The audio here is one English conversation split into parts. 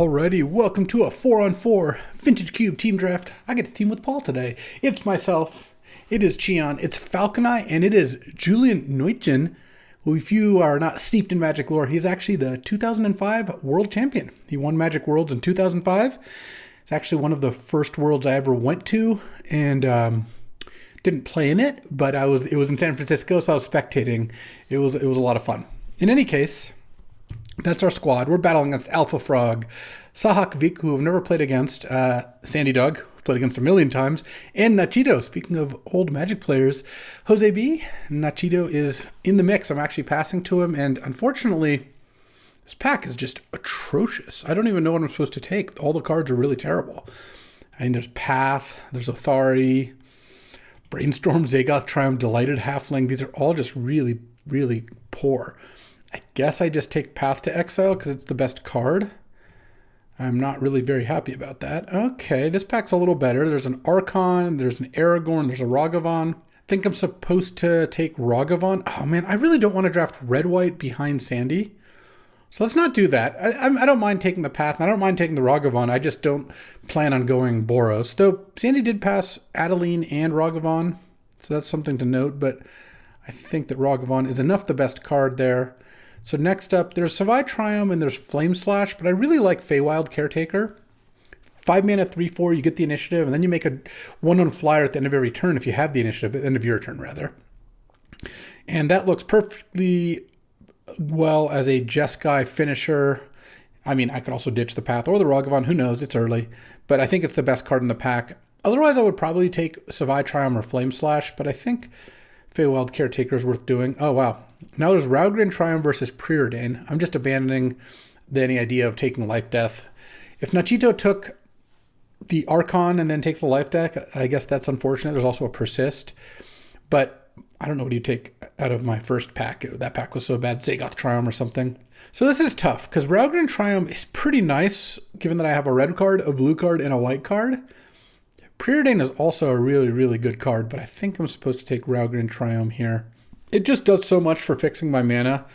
Alrighty, welcome to a 4-on-4 Vintage Cube team draft. I get to team with Paul today. It's myself, it is Cheon, it's Falconeye, and it is Julian Neutgen, who, if you are not steeped in Magic lore, he's actually the 2005 World Champion. He won Magic Worlds in 2005. It's actually one of the first Worlds I ever went to, and didn't play in it, but it was in San Francisco, so I was spectating. It was a lot of fun. In any case, that's our squad. We're battling against Alpha Frog, Sahak Vik, who I've never played against, Sandy Dog, who played against a million times, and Nachito. Speaking of old Magic players, Jose B. Nachito is in the mix. I'm actually passing to him, and unfortunately, this pack is just atrocious. I don't even know what I'm supposed to take. All the cards are really terrible. I mean, there's Path, there's Authority, Brainstorm, Zagoth, Triumph, Delighted, Halfling. These are all just really, really poor. I guess I just take Path to Exile because it's the best card. I'm not really very happy about that. Okay, this pack's a little better. There's an Archon, there's an Aragorn, there's a Ragavan. I think I'm supposed to take Ragavan. Oh man, I really don't want to draft red-white behind Sandy. So let's not do that. I don't mind taking the Path, and I don't mind taking the Ragavan. I just don't plan on going Boros. Though Sandy did pass Adeline and Ragavan, so that's something to note. But I think that Ragavan is enough the best card there. So next up, there's Savai Triumph and there's Flame Slash, but I really like Feywild Caretaker. 5 mana, 3/4, you get the initiative, and then you make a 1/1 flyer at the end of every turn if you have the initiative, at the end of your turn, rather. And that looks perfectly well as a Jeskai finisher. I mean, I could also ditch the Path or the Ragavan, who knows, it's early. But I think it's the best card in the pack. Otherwise, I would probably take Savai Triumph or Flame Slash, but I think Feywild Caretaker is worth doing. Oh, wow. Now there's Raugrin Triumph versus Preordain. I'm just abandoning any idea of taking Life Death. If Nachito took the Archon and then takes the Life Deck, I guess that's unfortunate. There's also a Persist. But I don't know what you take out of my first pack. That pack was so bad. Zagoth Triumph or something. So this is tough because Raugrin Triumph is pretty nice given that I have a red card, a blue card, and a white card. Preordain is also a really, really good card, but I think I'm supposed to take Raugrin Triumph here. It just does so much for fixing my mana.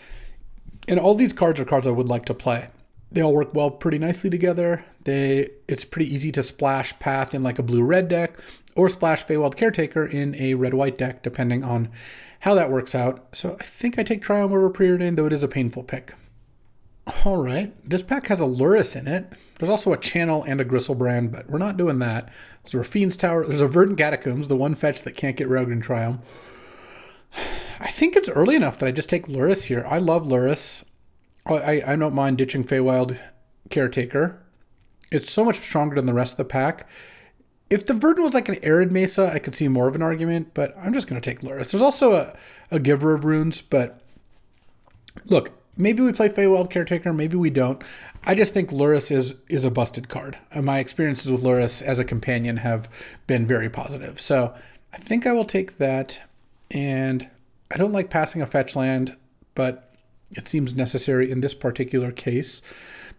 And all these cards are cards I would like to play. They all work well pretty nicely together. It's pretty easy to splash Path in like a blue-red deck or splash Feywild Caretaker in a red-white deck, depending on how that works out. So I think I take Triumph over Preordain, though it is a painful pick. All right, this pack has a Lurrus in it. There's also a Channel and a Gristlebrand, but we're not doing that. There's a Fiend's Tower. There's a Verdant Catacombs, the one fetch that can't get Raugrin Triumph. I think it's early enough that I just take Lurrus here. I love Lurrus. I don't mind ditching Feywild Caretaker. It's so much stronger than the rest of the pack. If the Verdant was like an Arid Mesa, I could see more of an argument, but I'm just going to take Lurrus. There's also a Giver of Runes, but look, maybe we play Feywild Caretaker, maybe we don't. I just think Lurrus is a busted card. My experiences with Lurrus as a companion have been very positive. So I think I will take that. And I don't like passing a fetch land, but it seems necessary in this particular case.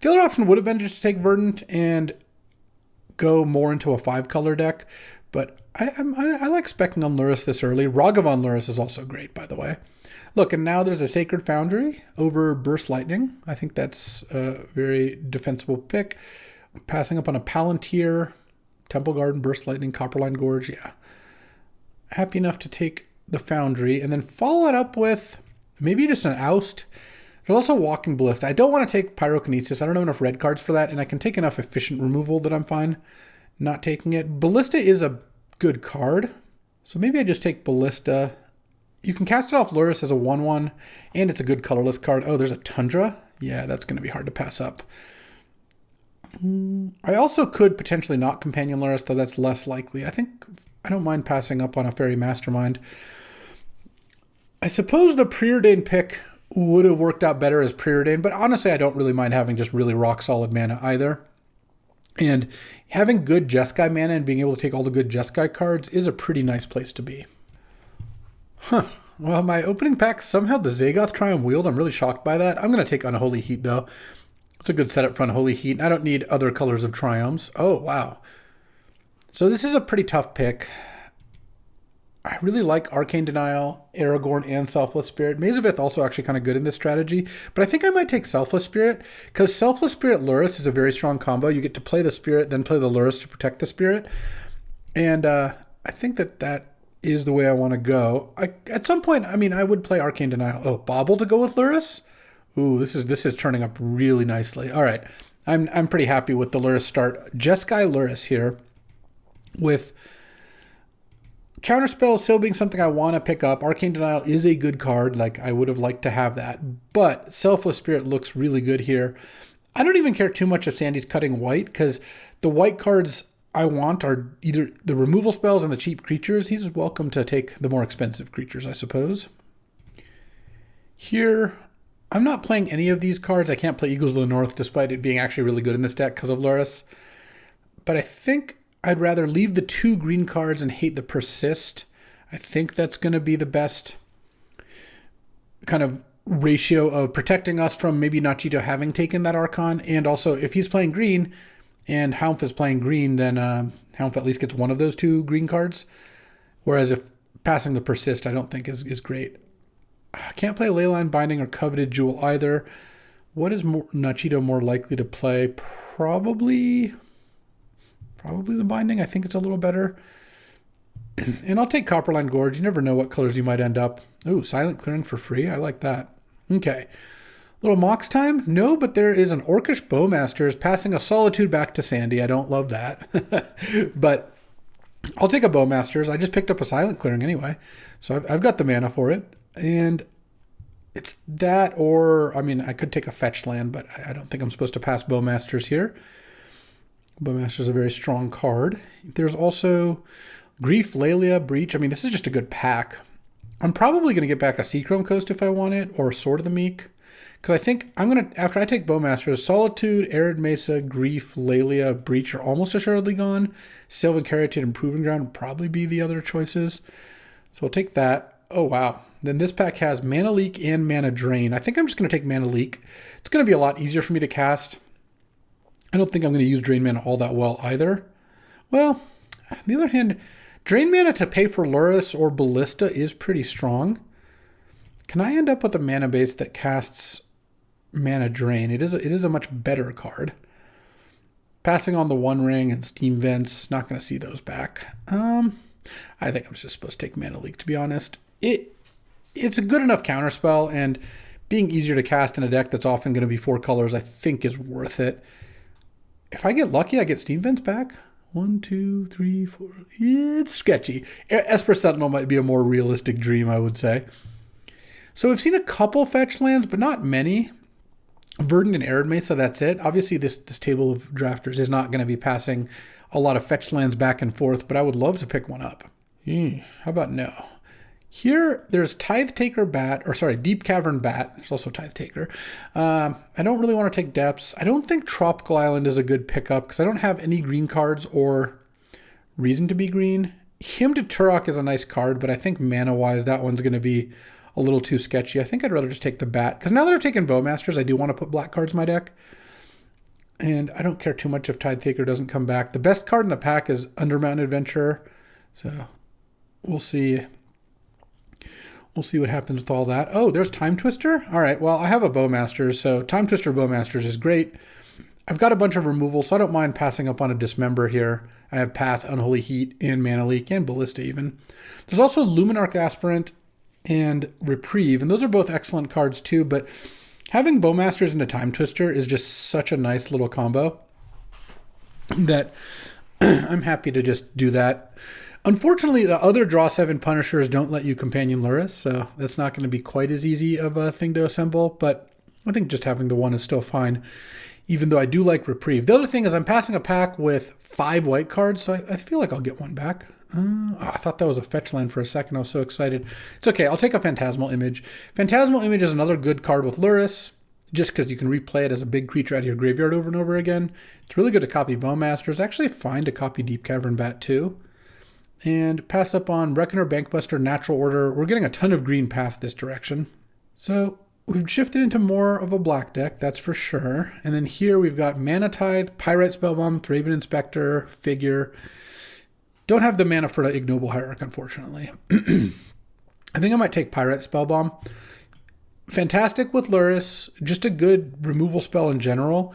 The other option would have been just to take Verdant and go more into a 5-color deck. But I like specking on Lurrus this early. Ragavan Lurrus is also great, by the way. Look, and now there's a Sacred Foundry over Burst Lightning. I think that's a very defensible pick. Passing up on a Palantir, Temple Garden, Burst Lightning, Copperline Gorge, yeah. Happy enough to take the Foundry, and then follow it up with maybe just an Oust. There's also Walking Ballista. I don't want to take Pyrokinesis. I don't have enough red cards for that, and I can take enough efficient removal that I'm fine not taking it. Ballista is a good card, so maybe I just take Ballista. You can cast it off Lurrus as a 1/1, and it's a good colorless card. Oh, there's a Tundra? Yeah, that's going to be hard to pass up. I also could potentially not Companion Lurrus, though that's less likely. I don't mind passing up on a Fairy Mastermind. I suppose the Preordain pick would have worked out better as Preordain, but honestly, I don't really mind having just really rock-solid mana either. And having good Jeskai mana and being able to take all the good Jeskai cards is a pretty nice place to be. Huh. Well, my opening pack, somehow the Zagoth Triumph Wield, I'm really shocked by that. I'm going to take Unholy Heat, though. It's a good setup for Unholy Heat. I don't need other colors of Triumphs. Oh, wow. So this is a pretty tough pick. I really like Arcane Denial, Aragorn, and Selfless Spirit. Maze of Ith also actually kind of good in this strategy, but I think I might take Selfless Spirit because Selfless Spirit Lurrus is a very strong combo. You get to play the Spirit, then play the Lurrus to protect the Spirit, and I think that is the way I want to go. At some point, I mean, I would play Arcane Denial. Oh, Bobble to go with Lurrus? Ooh, this is turning up really nicely. All right, I'm pretty happy with the Lurrus start. Jeskai Lurrus here with Counterspell still being something I want to pick up. Arcane Denial is a good card. Like, I would have liked to have that. But Selfless Spirit looks really good here. I don't even care too much if Sandy's cutting white, because the white cards I want are either the removal spells and the cheap creatures. He's welcome to take the more expensive creatures, I suppose. Here, I'm not playing any of these cards. I can't play Eagles of the North, despite it being actually really good in this deck because of Lurrus. But I think I'd rather leave the 2 green cards and hate the Persist. I think that's going to be the best kind of ratio of protecting us from maybe Nachito having taken that Archon. And also, if he's playing green and Haumf is playing green, then Haumf at least gets one of those 2 green cards. Whereas if passing the Persist, I don't think is great. I can't play Leyline Binding or Coveted Jewel either. What is Nachito more likely to play? Probably the Binding. I think it's a little better. And I'll take Copperline Gorge. You never know what colors you might end up. Ooh, Silent Clearing for free. I like that. Okay. Little Mox time? No, but there is an Orcish Bowmasters passing a Solitude back to Sandy. I don't love that. But I'll take a Bowmasters. I just picked up a Silent Clearing anyway. So I've got the mana for it. And it's that, or, I mean, I could take a fetch land, but I don't think I'm supposed to pass Bowmasters here. Bowmaster is a very strong card. There's also Grief, Lelia, Breach. I mean, this is just a good pack. I'm probably going to get back a Seachrome Coast if I want it, or Sword of the Meek. Because I think I'm going to, after I take Bowmasters, Solitude, Arid Mesa, Grief, Lelia, Breach are almost assuredly gone. Sylvan Caryatid and Proving Ground would probably be the other choices. So I'll take that. Oh, wow. Then this pack has Mana Leak and Mana Drain. I think I'm just going to take Mana Leak. It's going to be a lot easier for me to cast. I don't think I'm going to use Drain Mana all that well either. Well, on the other hand, Drain Mana to pay for Lurrus or Ballista is pretty strong. Can I end up with a mana base that casts Mana Drain? It is a much better card. Passing on the One Ring and Steam Vents, not going to see those back. I think I'm just supposed to take Mana Leak, to be honest. It's a good enough counterspell, and being easier to cast in a deck that's often going to be 4 colors, I think is worth it. If I get lucky, I get Steam Vents back. 1, 2, 3, 4. It's sketchy. Esper Sentinel might be a more realistic dream, I would say. So we've seen a couple fetch lands, but not many. Verdant and Arid Mesa, that's it. Obviously, this table of drafters is not going to be passing a lot of fetch lands back and forth, but I would love to pick one up. How about no? Here, there's Tithe Taker Bat, or sorry, Deep Cavern Bat. There's also Tithe Taker. I don't really want to take Depths. I don't think Tropical Island is a good pickup because I don't have any green cards or reason to be green. Hymn to Turok is a nice card, but I think mana-wise, that one's going to be a little too sketchy. I think I'd rather just take the Bat, because now that I've taken Bowmasters, I do want to put black cards in my deck. And I don't care too much if Tithe Taker doesn't come back. The best card in the pack is Undermountain Adventurer. So we'll see. We'll see what happens with all that. Oh, there's Time Twister? All right, well, I have a Bowmasters, so Time Twister Bowmasters is great. I've got a bunch of removal, so I don't mind passing up on a Dismember here. I have Path, Unholy Heat, and Mana Leak, and Ballista even. There's also Luminarch Aspirant and Reprieve, and those are both excellent cards too, but having Bowmasters into Time Twister is just such a nice little combo that I'm happy to just do that. Unfortunately, the other Draw 7 Punishers don't let you Companion Lurrus, so that's not going to be quite as easy of a thing to assemble, but I think just having the one is still fine, even though I do like Reprieve. The other thing is I'm passing a pack with 5 white cards, so I feel like I'll get one back. I thought that was a fetch land for a second. I was so excited. It's okay. I'll take a Phantasmal Image. Phantasmal Image is another good card with Lurrus, just because you can replay it as a big creature out of your graveyard over and over again. It's really good to copy Bowmaster. It's actually fine to copy Deep Cavern Bat too. And pass up on Reckoner, Bankbuster, Natural Order. We're getting a ton of green past this direction. So we've shifted into more of a black deck, that's for sure. And then here we've got Mana Tithe, Pyrite Spellbomb, Thraben Inspector, Figure. Don't have the mana for the Ignoble Hierarch, unfortunately. I think I might take Pyrite Spellbomb. Fantastic with Lurrus, just a good removal spell in general.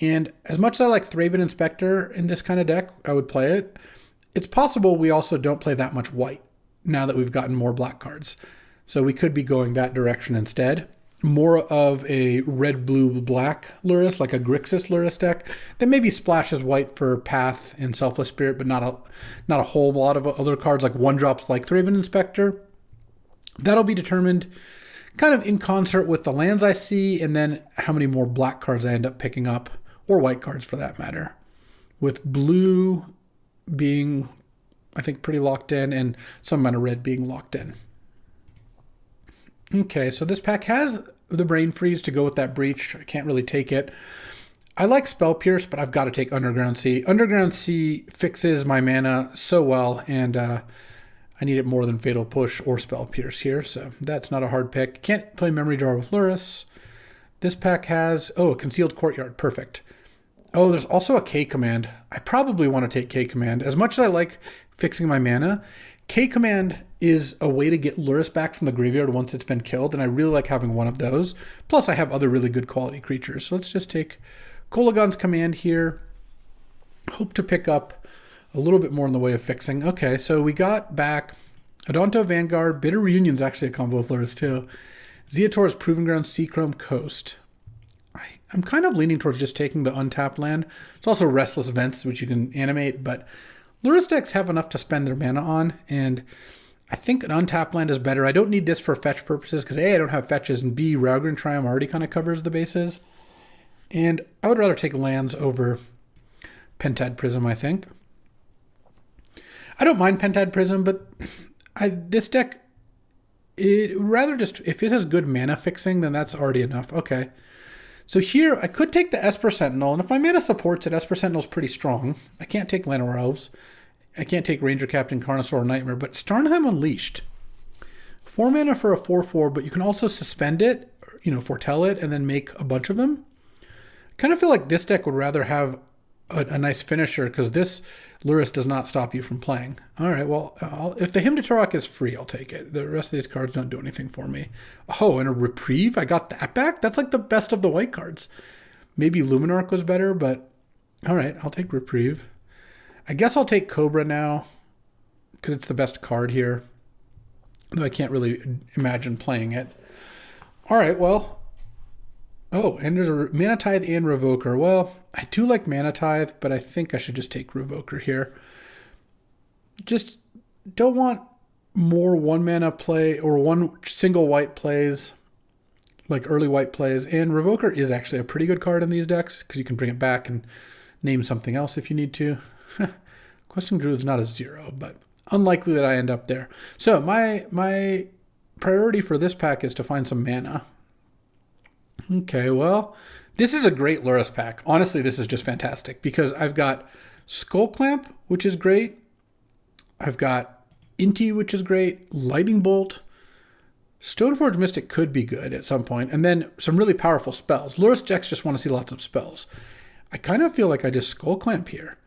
And as much as I like Thraben Inspector in this kind of deck, I would play it. It's possible we also don't play that much white now that we've gotten more black cards. So we could be going that direction instead. More of a red, blue, black Lurrus, like a Grixis Lurrus deck that maybe splashes white for Path and Selfless Spirit, but not a whole lot of other cards like 1-drops like Thraben Inspector. That'll be determined kind of in concert with the lands I see and then how many more black cards I end up picking up, or white cards for that matter. With blue being, I think, pretty locked in and some amount of red being locked in. Okay, so this pack has the Brain Freeze to go with that Breach. I can't really take it. I like Spell Pierce, but I've got to take Underground Sea. Underground Sea fixes my mana so well, and I need it more than Fatal Push or Spell Pierce here, so that's not a hard pick. Can't play Memory Jar with Lurrus. This pack has, a Concealed Courtyard. Perfect. Oh, there's also a K Command. I probably want to take K Command. As much as I like fixing my mana, K Command is a way to get Lurrus back from the graveyard once it's been killed, and I really like having one of those. Plus, I have other really good quality creatures. So let's just take Kolagon's Command here. Hope to pick up a little bit more in the way of fixing. Okay, so we got back Odonto Vanguard. Bitter Reunion's actually a combo with Lurrus too. Zeator's Proving Ground, Seachrome, Coast. I'm kind of leaning towards just taking the untapped land. It's also Restless Vents, which you can animate, but Lurrus decks have enough to spend their mana on, and I think an untapped land is better. I don't need this for fetch purposes, because A, I don't have fetches, and B, Raugrin Triumph already kind of covers the bases. And I would rather take lands over Pentad Prism, I think. I don't mind Pentad Prism, but this deck, rather just, if it has good mana fixing, then that's already enough. Okay. So here, I could take the Esper Sentinel, and if my mana supports it, Esper Sentinel's pretty strong. I can't take Llanowar Elves. I can't take Ranger Captain, Carnosaur, or Nightmare, but Starnheim Unleashed. 4 mana for a 4/4, but you can also suspend it, foretell it, and then make a bunch of them. Kind of feel like this deck would rather have a nice finisher, because this Lurrus does not stop you from playing. All right, well, if the Hymn to Turok is free, I'll take it. The rest of these cards don't do anything for me. Oh, and a Reprieve? I got that back? That's like the best of the white cards. Maybe Luminarch was better, but all right, I'll take Reprieve. I guess I'll take Cobra now, because it's the best card here, though I can't really imagine playing it. All right, well, oh, and there's a Mana Tithe and Revoker. Well, I do like Mana Tithe, but I think I should just take Revoker here. Just don't want more 1-mana play or one single white plays, like early white plays. And Revoker is actually a pretty good card in these decks, because you can bring it back and name something else if you need to. Questing Druid's not a 0, but unlikely that I end up there. So my priority for this pack is to find some mana. Okay, well, this is a great Lurrus pack. Honestly, this is just fantastic, because I've got Skull Clamp, which is great. I've got Inti, which is great. Lightning Bolt. Stoneforge Mystic could be good at some point. And then some really powerful spells. Lurrus decks just want to see lots of spells. I kind of feel like I just Skull Clamp here.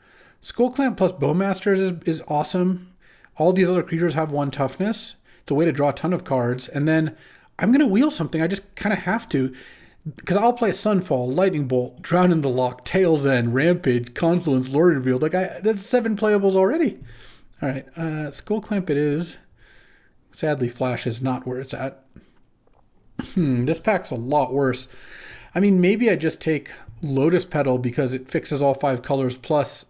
Skull Clamp plus Bowmasters is awesome. All these other creatures have 1 toughness. It's a way to draw a ton of cards. And then I'm going to wheel something. I just kind of have to, because I'll play Sunfall, Lightning Bolt, Drown in the Loch, Tail's End, Rampage, Confluence, Lord Revealed. That's 7 playables already. All right, Skull Clamp it is. Sadly, Flash is not where it's at. This pack's a lot worse. I mean, maybe I just take Lotus Petal because it fixes all 5 colors, plus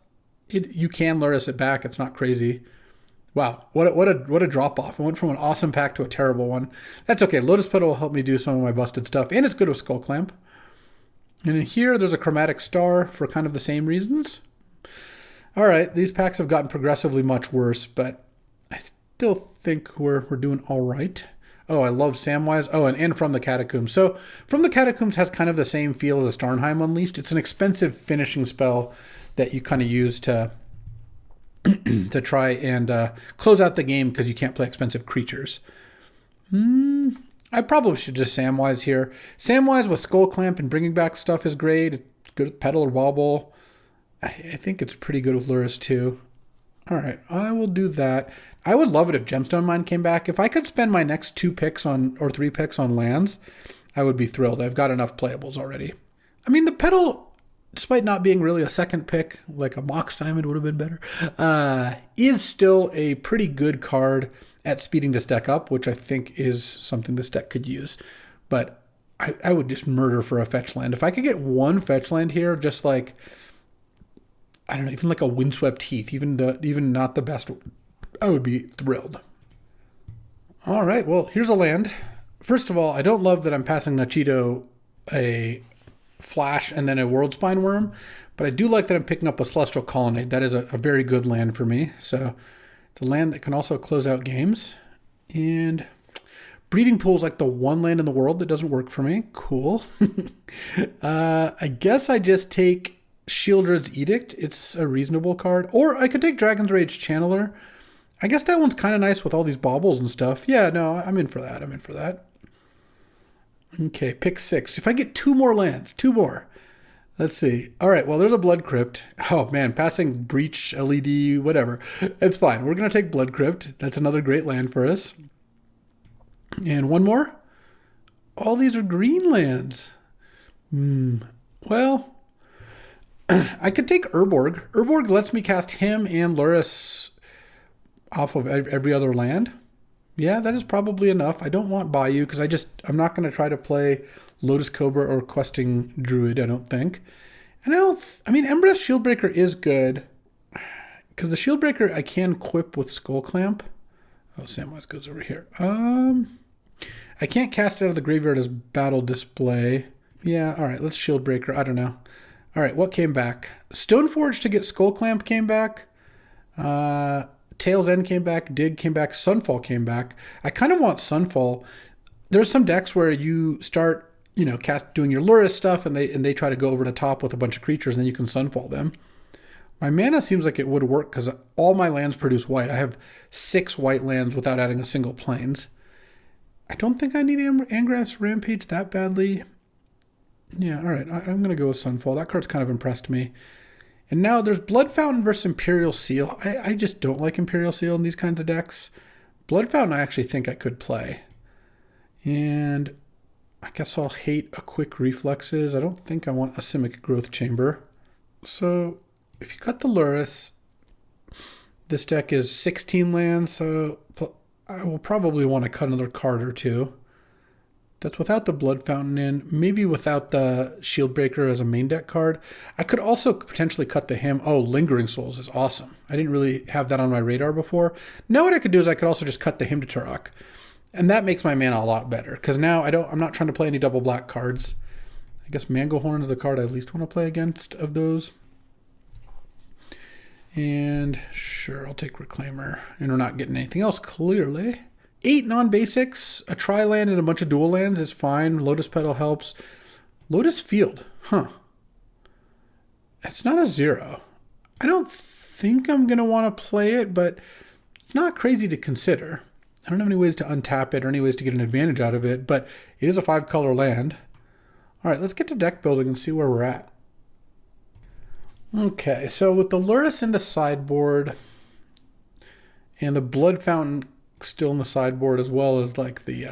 you can Lurrus it back. It's not crazy. Wow, what a drop off. I went from an awesome pack to a terrible one. That's okay. Lotus Petal will help me do some of my busted stuff, and it's good with Skull Clamp. And in here, there's a Chromatic Star for kind of the same reasons. All right, these packs have gotten progressively much worse, but I still think we're doing all right. Oh, I love Samwise. Oh, and From the Catacombs. So From the Catacombs has kind of the same feel as a Starnheim Unleashed. It's an expensive finishing spell that you kind of use to try and close out the game because you can't play expensive creatures. I probably should just Samwise here. Samwise with Skull Clamp and bringing back stuff is great. It's good with Petal or Wobble. I think it's pretty good with Lurrus too. All right, I will do that. I would love it if Gemstone Mine came back. If I could spend my next 2 picks on, or 3 picks on lands, I would be thrilled. I've got enough playables already. I mean, the Petal, despite not being really a second pick, like a Mox Diamond would have been better, is still a pretty good card at speeding this deck up, which I think is something this deck could use. But I would just murder for a fetch land. If I could get one fetch land here, just like, I don't know, even like a Windswept Heath, even not the best, I would be thrilled. All right, well, here's a land. First of all, I don't love that I'm passing Nachito a Flash and then a World Spine Worm, but I do like that I'm picking up a Celestial Colonnade. That is a very good land for me. So it's a land that can also close out games. And Breeding Pool is like the one land in the world that doesn't work for me. Cool. I guess I just take Shieldred's Edict. It's a reasonable card. Or I could take Dragon's Rage Channeler. I guess that one's kind of nice with all these baubles and stuff. Yeah, no, I'm in for that. Okay, pick 6. If I get 2 more lands, 2 more. Let's see. All right, well, there's a Blood Crypt. Oh, man, passing Breach, LED, whatever. It's fine. We're going to take Blood Crypt. That's another great land for us. And one more. All these are green lands. Well, I could take Urborg. Urborg lets me cast him and Lurrus off of every other land. Yeah, that is probably enough. I don't want Bayou because I'm not going to try to play Lotus Cobra or Questing Druid, I don't think. And I mean, Embrace Shieldbreaker is good because the Shieldbreaker I can equip with Skull Clamp. Oh, Samwise goes over here. I can't cast it out of the graveyard as battle display. Yeah, all right, let's Shieldbreaker. I don't know. All right, what came back? Stoneforge to get Skull Clamp came back. Tail's End came back. Dig came back. Sunfall came back. I kind of want Sunfall. There's some decks where you start, doing your Lurrus stuff, and they try to go over the top with a bunch of creatures, and then you can Sunfall them. My mana seems like it would work because all my lands produce white. I have 6 white lands without adding a single plains. I don't think I need Angrass Rampage that badly. Yeah, all right. I'm going to go with Sunfall. That card's kind of impressed me. And now there's Blood Fountain versus Imperial Seal. I just don't like Imperial Seal in these kinds of decks. Blood Fountain I actually think I could play. And I guess I'll hate a Quick Reflexes. I don't think I want a Simic Growth Chamber. So if you cut the Lurrus, this deck is 16 lands, so I will probably want to cut another card or 2. That's without the Blood Fountain in, maybe without the Shieldbreaker as a main deck card. I could also potentially cut the Hymn. Oh, Lingering Souls is awesome. I didn't really have that on my radar before. Now what I could do is I could also just cut the Hymn to Turok. And that makes my mana a lot better, because now I'm not trying to play any double black cards. I guess Manglehorn is the card I at least want to play against of those. And sure, I'll take Reclaimer. And we're not getting anything else, clearly. 8 non-basics, a tri-land and a bunch of dual lands is fine. Lotus Petal helps. Lotus Field, It's not a 0. I don't think I'm going to want to play it, but it's not crazy to consider. I don't have any ways to untap it or any ways to get an advantage out of it, but it is a 5-color land. All right, let's get to deck building and see where we're at. Okay, so with the Lurrus in the sideboard and the Blood Fountain still in the sideboard, as well as like the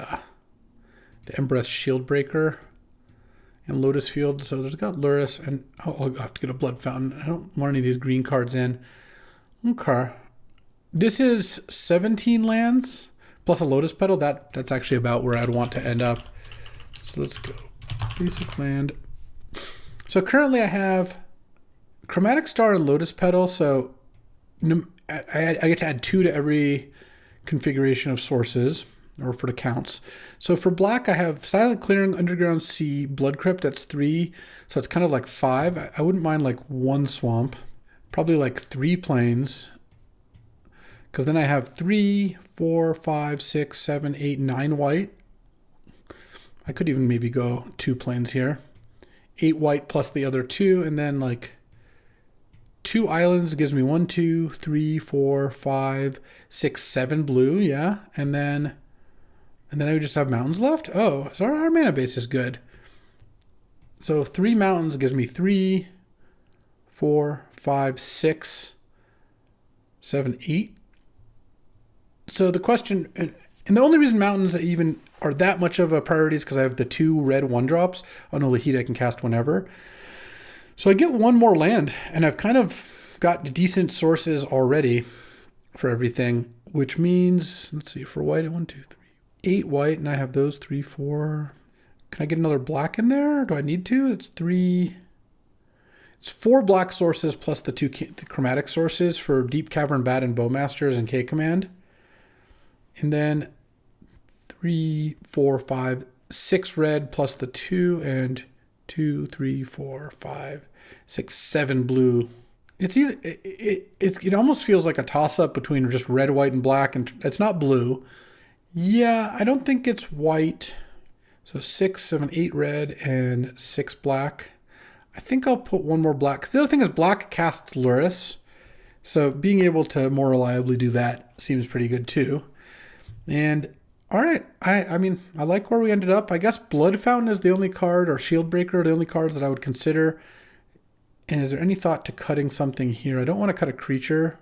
Embrace Shieldbreaker and Lotus Field. So there's got Lurrus, and I'll have to get a Blood Fountain. I don't want any of these green cards in. Okay. This is 17 lands plus a Lotus Petal. That's actually about where I'd want to end up. So let's go. Basic land. So currently I have Chromatic Star and Lotus Petal. So I get to add 2 to every configuration of sources, or for the counts. So for black, I have Silent Clearing, Underground Sea, Blood Crypt. That's 3. So it's kind of like 5. I wouldn't mind like 1 swamp, probably like 3 plains, because then I have 3, 4, 5, 6, 7, 8, 9 white. I could even maybe go 2 plains here. 8 white plus the other 2, and then like 2 islands gives me 1, 2, 3, 4, 5, 6, 7 blue, yeah. And then I would just have mountains left. Oh, so our mana base is good. So 3 mountains gives me 3, 4, 5, 6 7, 8. So the question, and the only reason mountains even are that much of a priority is because I have the 2 red 1-drops on Olahite I can cast whenever. So I get 1 more land, and I've kind of got decent sources already for everything, which means, let's see, for white, 1, 2, 3, 8 white, and I have those 3, 4. Can I get another black in there? Do I need to? It's 3. It's 4 black sources plus the 2 chromatic sources for Deep Cavern Bat and Bowmasters and K Command. And then 3, 4, 5, 6 red plus the 2 and 2, 3, 4, 5, 6, 7 blue. It's either it almost feels like a toss-up between just red, white, and black, and it's not blue. Yeah, I don't think it's white. So 6, 7, 8 red and 6 black. I think I'll put 1 more black. 'Cause the other thing is black casts Lurrus. So being able to more reliably do that seems pretty good too. And all right, I mean, I like where we ended up. I guess Blood Fountain is the only card, or Shield Breaker are the only cards that I would consider. And is there any thought to cutting something here? I don't want to cut a creature.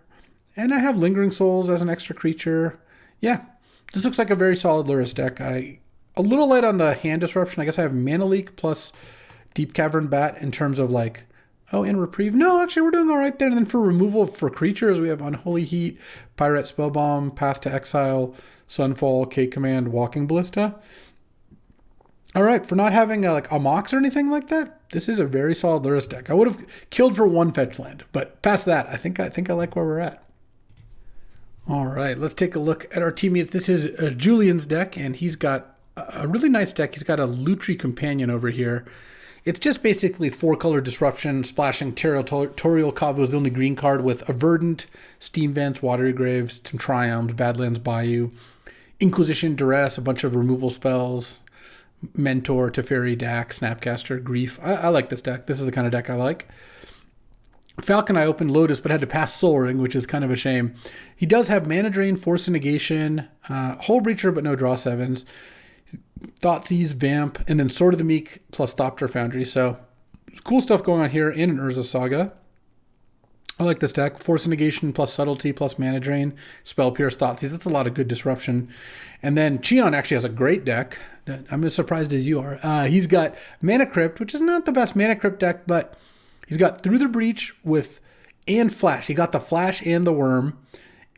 And I have Lingering Souls as an extra creature. Yeah, this looks like a very solid Lurrus deck. A little light on the hand disruption. I guess I have Mana Leak plus Deep Cavern Bat in terms of like, oh, and Reprieve. No, actually, we're doing all right there. And then for removal for creatures, we have Unholy Heat, Pirate Spellbomb, Path to Exile, Sunfall, K-Command, Walking Ballista. All right, for not having like a Mox or anything like that, this is a very solid Lurrus deck. I would have killed for 1 fetch land, but past that, I think I like where we're at. All right, let's take a look at our teammates. This is Julian's deck, and he's got a really nice deck. He's got a Lutri Companion over here. It's just basically 4-color disruption, splashing Territorial Kavu is the only green card with a Verdant, Steam Vents, Watery Graves, some Triumphs, Badlands Bayou, Inquisition, Duress, a bunch of removal spells, Mentor, Teferi, Dax, Snapcaster, Grief. I like this deck. This is the kind of deck I like. Falcon, I opened Lotus, but had to pass Soul Ring, which is kind of a shame. He does have Mana Drain, Force of Negation, Hull Breacher, but no Draw 7s. Thoughtseize, Vamp, and then Sword of the Meek plus Thopter Foundry. So cool stuff going on here in an Urza Saga. I like this deck. Force of Negation plus Subtlety plus Mana Drain, Spell Pierce, Thoughtseize. That's a lot of good disruption. And then Cheon actually has a great deck. I'm as surprised as you are. He's got Mana Crypt, which is not the best Mana Crypt deck, but he's got Through the Breach and Flash. He got the Flash and the Worm.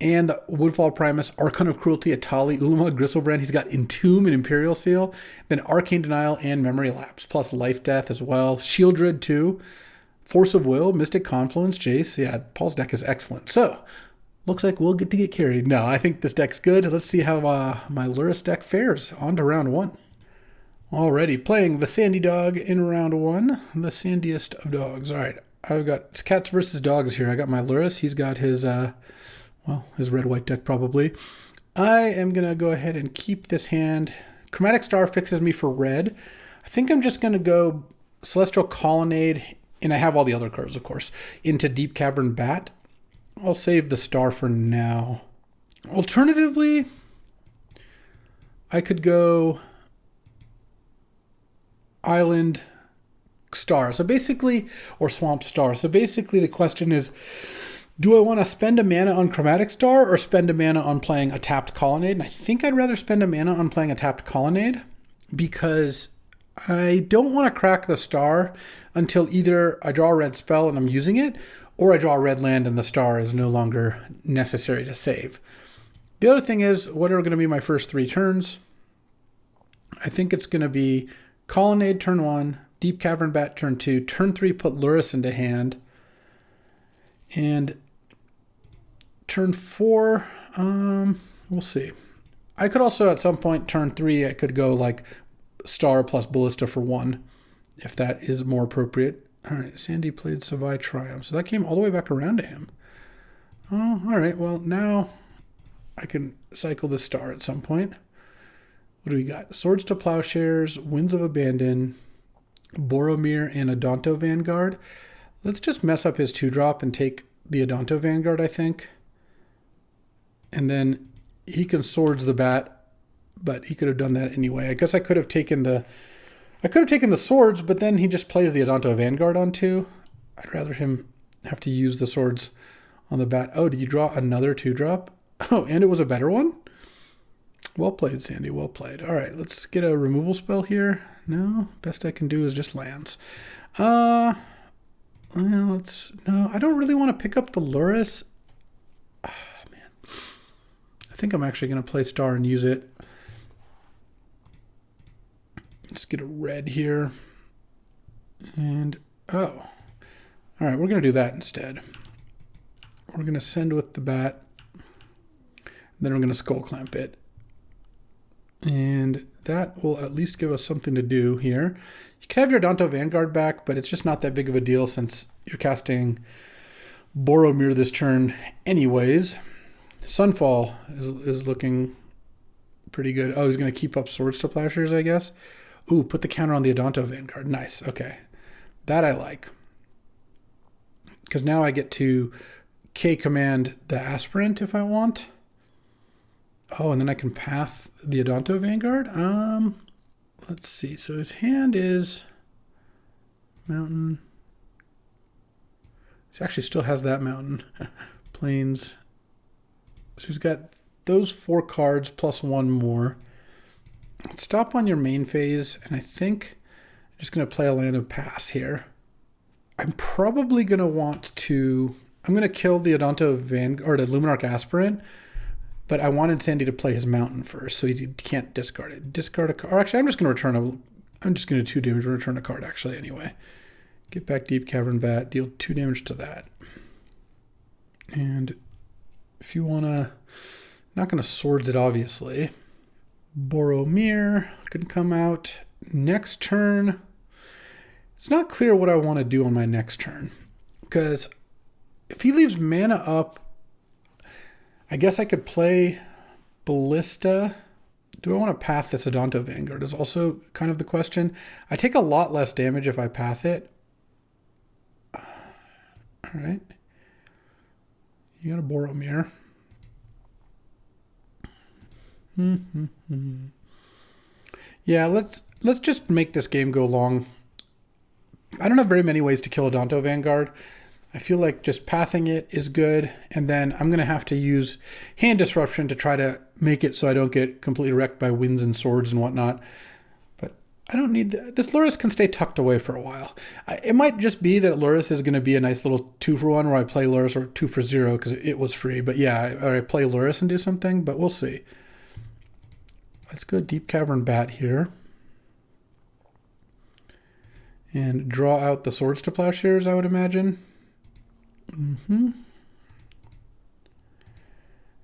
And the Woodfall Primus, Archon of Cruelty, Atali, Ulamog, Gristlebrand. He's got Entomb and Imperial Seal. Then Arcane Denial and Memory Lapse, plus Life Death as well. Shieldred 2, Force of Will, Mystic Confluence, Jace. Yeah, Paul's deck is excellent. So, looks like we'll get to get carried. No, I think this deck's good. Let's see how my Lurrus deck fares. On to round 1. Alrighty, playing the Sandy Dog in round 1. The sandiest of dogs. All right, I've got cats versus dogs here. I got my Lurrus. He's got his red-white deck probably. I am going to go ahead and keep this hand. Chromatic Star fixes me for red. I think I'm just going to go Celestial Colonnade, and I have all the other cards, of course, into Deep Cavern Bat. I'll save the star for now. Alternatively, I could go Island Star. So basically, or Swamp Star. So basically the question is, do I want to spend a mana on Chromatic Star or spend a mana on playing a tapped Colonnade? And I think I'd rather spend a mana on playing a tapped Colonnade because I don't want to crack the star until either I draw a red spell and I'm using it, or I draw a red land and the star is no longer necessary to save. The other thing is, what are going to be my first 3 turns? I think it's going to be Colonnade turn 1, Deep Cavern Bat turn 2, turn 3 put Lurrus into hand, and turn 4, we'll see. I could also at some point turn 3, I could go like Star plus Ballista for 1, if that is more appropriate. All right, Sandy played Savai Triumph, so that came all the way back around to him. Oh, all right, well now I can cycle the Star at some point. What do we got? Swords to Plowshares, Winds of Abandon, Boromir, and Adonto Vanguard. Let's just mess up his 2-drop and take the Adonto Vanguard, I think. And then he can Swords the Bat, but he could have done that anyway. I guess I could have taken the Swords, but then he just plays the Adonto Vanguard on 2. I'd rather him have to use the Swords on the bat. Oh, did you draw another 2-drop? Oh, and it was a better one? Well played, Sandy. Well played. All right, let's get a removal spell here. No, best I can do is just lands. Well, no, I don't really want to pick up the Lurrus. Man. I think I'm actually going to play Star and use it. Let's get a red here. And, oh. All right, we're going to do that instead. We're going to send with the bat. Then we're going to skull clamp it. And that will at least give us something to do here. You can have your Adonto Vanguard back, but it's just not that big of a deal since you're casting Boromir this turn anyways. Sunfall is looking pretty good. Oh, he's going to keep up Swords to Plowshares, I guess. Ooh, put the counter on the Adonto Vanguard. Nice. Okay. That I like. Because now I get to K-command the Aspirant if I want. Oh, and then I can path the Adonto Vanguard. Let's see. So his hand is mountain. He actually still has that mountain. Plains. So he's got those 4 cards plus 1 more. Let's stop on your main phase, and I think I'm just going to play a land of pass here. I'm probably going to want to... I'm going to kill the Adonto Vanguard, or the Luminarch Aspirant, but I wanted Sandy to play his mountain first, so he can't discard it. Discard a card. Or actually, I'm just going to 2 damage and return a card, actually, anyway. Get back Deep Cavern Bat, deal 2 damage to that. And if you want to... Not going to Swords it, obviously. Boromir can come out next turn. It's not clear what I want to do on my next turn, because if he leaves mana up, I guess I could play Ballista. Do I want to path this Adonto Vanguard is also kind of the question. I take a lot less damage if I path it. All right. You got a Boromir. Yeah, let's just make this game go long. I don't have very many ways to kill Adonto Vanguard. I feel like just pathing it is good, and then I'm going to have to use Hand Disruption to try to make it so I don't get completely wrecked by winds and swords and whatnot. But I don't need that. This Lurrus can stay tucked away for a while. It might just be that Lurrus is going to be a nice little 2-for-1 where I play Lurrus, or 2-for-0 because it was free. But yeah, I play Lurrus and do something, but we'll see. Let's go Deep Cavern Bat here. And draw out the Swords to Plowshares, I would imagine. And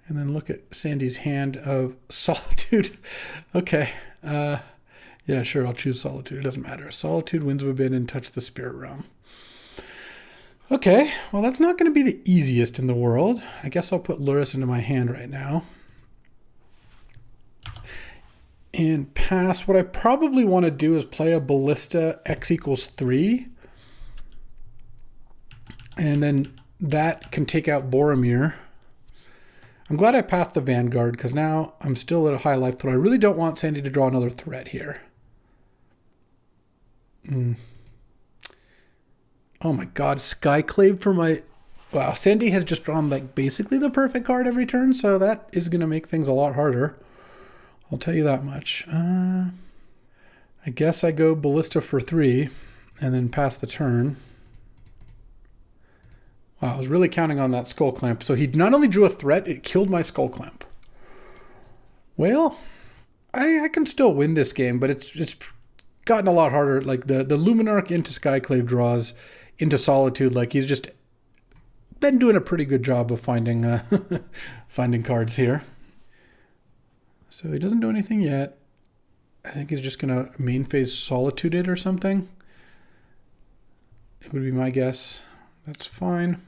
then look at Sandy's hand of Solitude. Okay. Yeah, sure, I'll choose Solitude. It doesn't matter. Solitude, Winds of Abandon, touch the Spirit Realm. Okay, well, that's not going to be the easiest in the world. I guess I'll put Lurrus into my hand right now. And pass. What I probably want to do is play a Ballista X equals 3. And then that can take out Boromir. I'm glad I passed the Vanguard, because now I'm still at a high life throw. I really don't want Sandy to draw another threat here. Oh my god, Skyclave for my... Wow, Sandy has just drawn like basically the perfect card every turn, so that is going to make things a lot harder. I'll tell you that much. I guess I go Ballista for 3 and then pass the turn. Wow, I was really counting on that Skull Clamp. So he not only drew a threat, it killed my Skull Clamp. Well, I can still win this game, but it's gotten a lot harder. Like the Luminarch into Skyclave draws into Solitude. Like he's just been doing a pretty good job of finding finding cards here. So he doesn't do anything yet. I think he's just going to main phase Solitude it or something. It would be my guess. That's fine.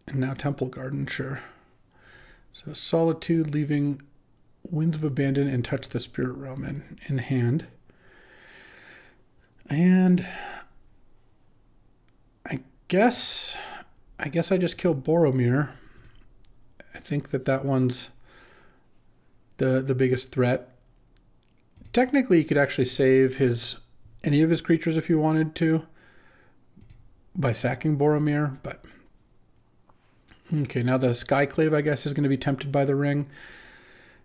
And now Temple Garden, sure. So Solitude, leaving Winds of Abandon and Touch the Spirit Realm in hand. And I guess I just kill Boromir. I think that one's the biggest threat. Technically, you could actually save any of his creatures if you wanted to by sacking Boromir, but Okay, now the Skyclave, I guess, is going to be tempted by the ring.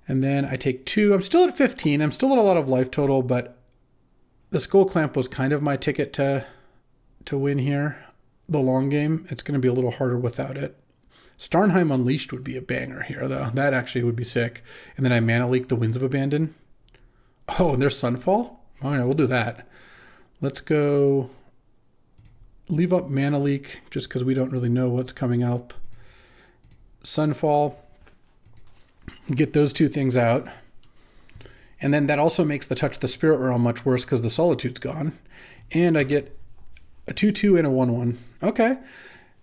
And then I take 2. I'm still at 15. I'm still at a lot of life total, but the Skull Clamp was kind of my ticket to win here. The long game, it's going to be a little harder without it. Starnheim Unleashed would be a banger here, though. That actually would be sick. And then I Mana Leak the Winds of Abandon. Oh, and there's Sunfall? All right, we'll do that. Let's go leave up Mana Leak just because we don't really know what's coming up. Sunfall. Get those 2 things out. And then that also makes the Touch the Spirit Realm much worse because the Solitude's gone. And I get a 2/2 and a 1/1. Okay.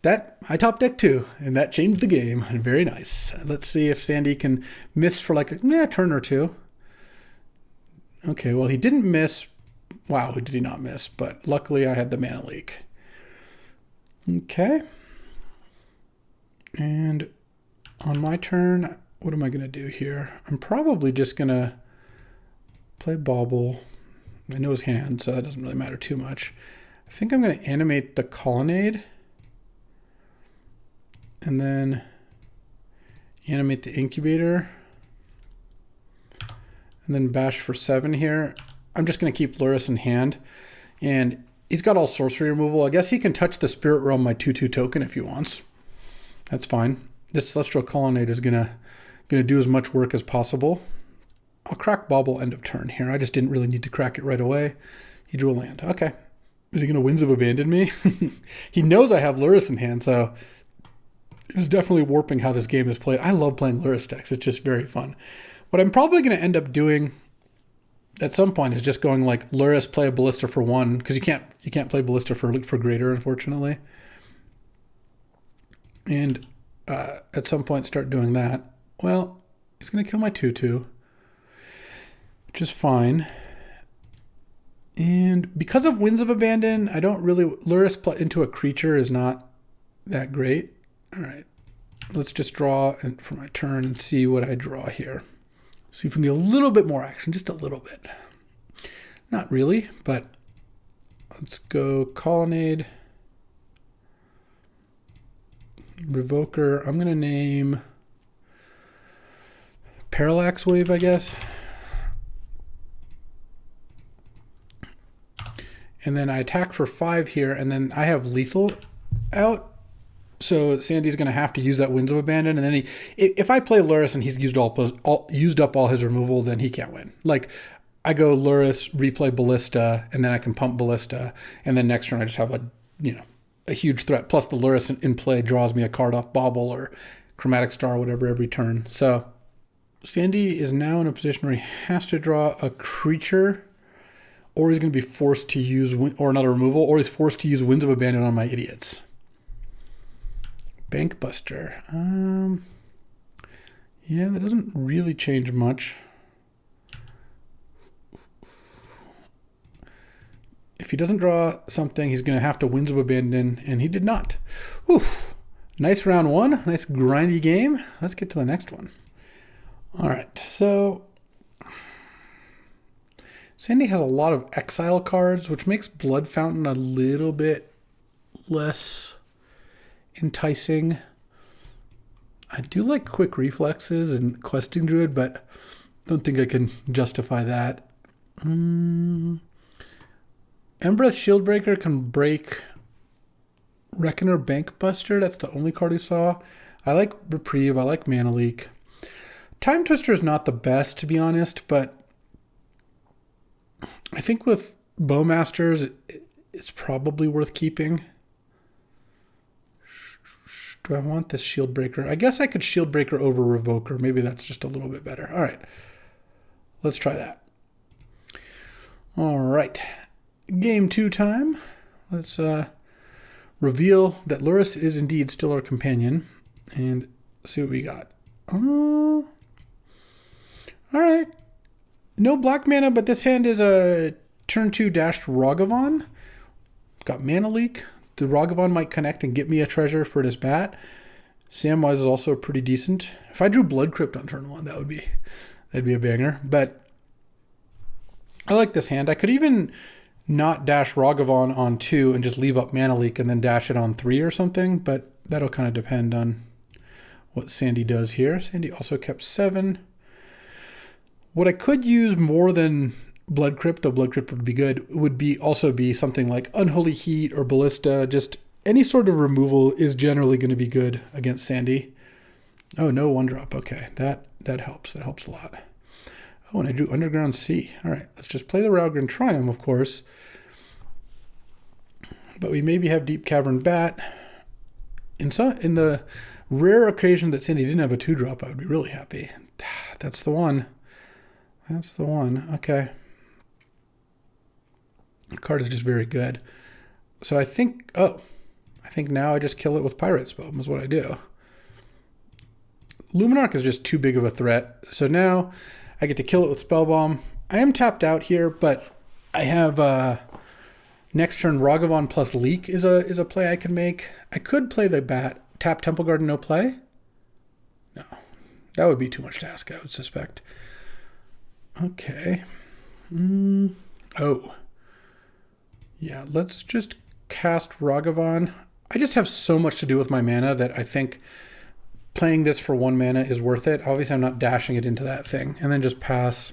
That I top deck 2, and that changed the game. Very nice. Let's see if Sandy can miss for like a turn or 2. Okay, well, he didn't miss. Wow, did he not miss? But luckily I had the Mana Leak. Okay. And on my turn, what am I going to do here? I'm probably just going to play Bauble. I know his hand, so that doesn't really matter too much. I think I'm going to animate the Colonnade. And then animate the Incubator. And then bash for 7 here. I'm just going to keep Lurrus in hand. And he's got all sorcery removal. I guess he can touch the Spirit Realm, my 2/2 token, if he wants. That's fine. This Celestial Colonnade is going to do as much work as possible. I'll crack Bauble end of turn here. I just didn't really need to crack it right away. He drew a land. Okay. Is he going to Winds of Abandon me? He knows I have Lurrus in hand, so it was definitely warping how this game is played. I love playing Lurrus decks. It's just very fun. What I'm probably going to end up doing at some point is just going like Lurrus, play a Ballista for 1, because you can't play Ballista for greater, unfortunately. And at some point start doing that. Well, he's going to kill my 2/2, which is fine. And because of Winds of Abandon, I don't really... Lurrus into a creature is not that great. All right. Let's just draw for my turn and see what I draw here. See if we can get a little bit more action, just a little bit. Not really, but let's go Colonnade. Revoker. I'm going to name Parallax Wave, I guess. And then I attack for 5 here, and then I have lethal out. So Sandy's going to have to use that Winds of Abandon, and then if I play Lurrus and he's used up all his removal, then he can't win. Like I go Lurrus, replay Ballista, and then I can pump Ballista, and then next turn I just have a huge threat. Plus the Lurrus in play draws me a card off Bauble or Chromatic Star or whatever every turn. So Sandy is now in a position where he has to draw a creature, or he's going to be forced to use or another removal, or he's forced to use Winds of Abandon on my idiots. Bankbuster. Yeah, that doesn't really change much. If he doesn't draw something, he's going to have to Winds of Abandon, and he did not. Oof. Nice round 1. Nice grindy game. Let's get to the next one. All right, so Sandy has a lot of exile cards, which makes Blood Fountain a little bit less enticing. I do like Quick Reflexes and Questing Druid, but don't think I can justify that. Embereth Shieldbreaker can break Reckoner Bankbuster. That's the only card we saw. I like Reprieve. I like Mana Leak. Time Twister is not the best, to be honest, but I think with Bowmasters, it's probably worth keeping. Do I want this Shieldbreaker? I guess I could Shieldbreaker over Revoker. Maybe that's just a little bit better. All right. Let's try that. All right. Game 2 time. Let's reveal that Lurrus is indeed still our companion and see what we got. All right. No black mana, but this hand is a turn 2 dashed Ragavan. Got Mana Leak. The Ragavan might connect and get me a treasure for this bat. Samwise is also pretty decent. If I drew Blood Crypt on turn 1, that'd be a banger. But I like this hand. I could even not dash Ragavan on 2 and just leave up Mana Leak and then dash it on 3 or something, but that'll kind of depend on what Sandy does here. Sandy also kept 7. What I could use more than Blood Crypt, though Blood Crypt would be good, would be also be something like Unholy Heat or Ballista. Just any sort of removal is generally going to be good against Sandy. Oh, no 1-drop. Okay, that helps. That helps a lot. Oh, and I drew Underground Sea. All right, let's just play the Ralgren Triumph, of course. But we maybe have Deep Cavern Bat. In the rare occasion that Sandy didn't have a 2-drop, I would be really happy. That's the one. That's the one. Okay. The card is just very good. So I think now I just kill it with Pirate Spell is what I do. Luminarch is just too big of a threat. So now I get to kill it with Spellbomb. I am tapped out here, but I have next turn Ragavan plus Leak is a play I can make. I could play the Bat. Tap Temple Garden, no play? No. That would be too much to ask, I would suspect. Okay. Oh. Yeah, let's just cast Ragavan. I just have so much to do with my mana that I think playing this for 1 mana is worth it. Obviously, I'm not dashing it into that thing. And then just pass.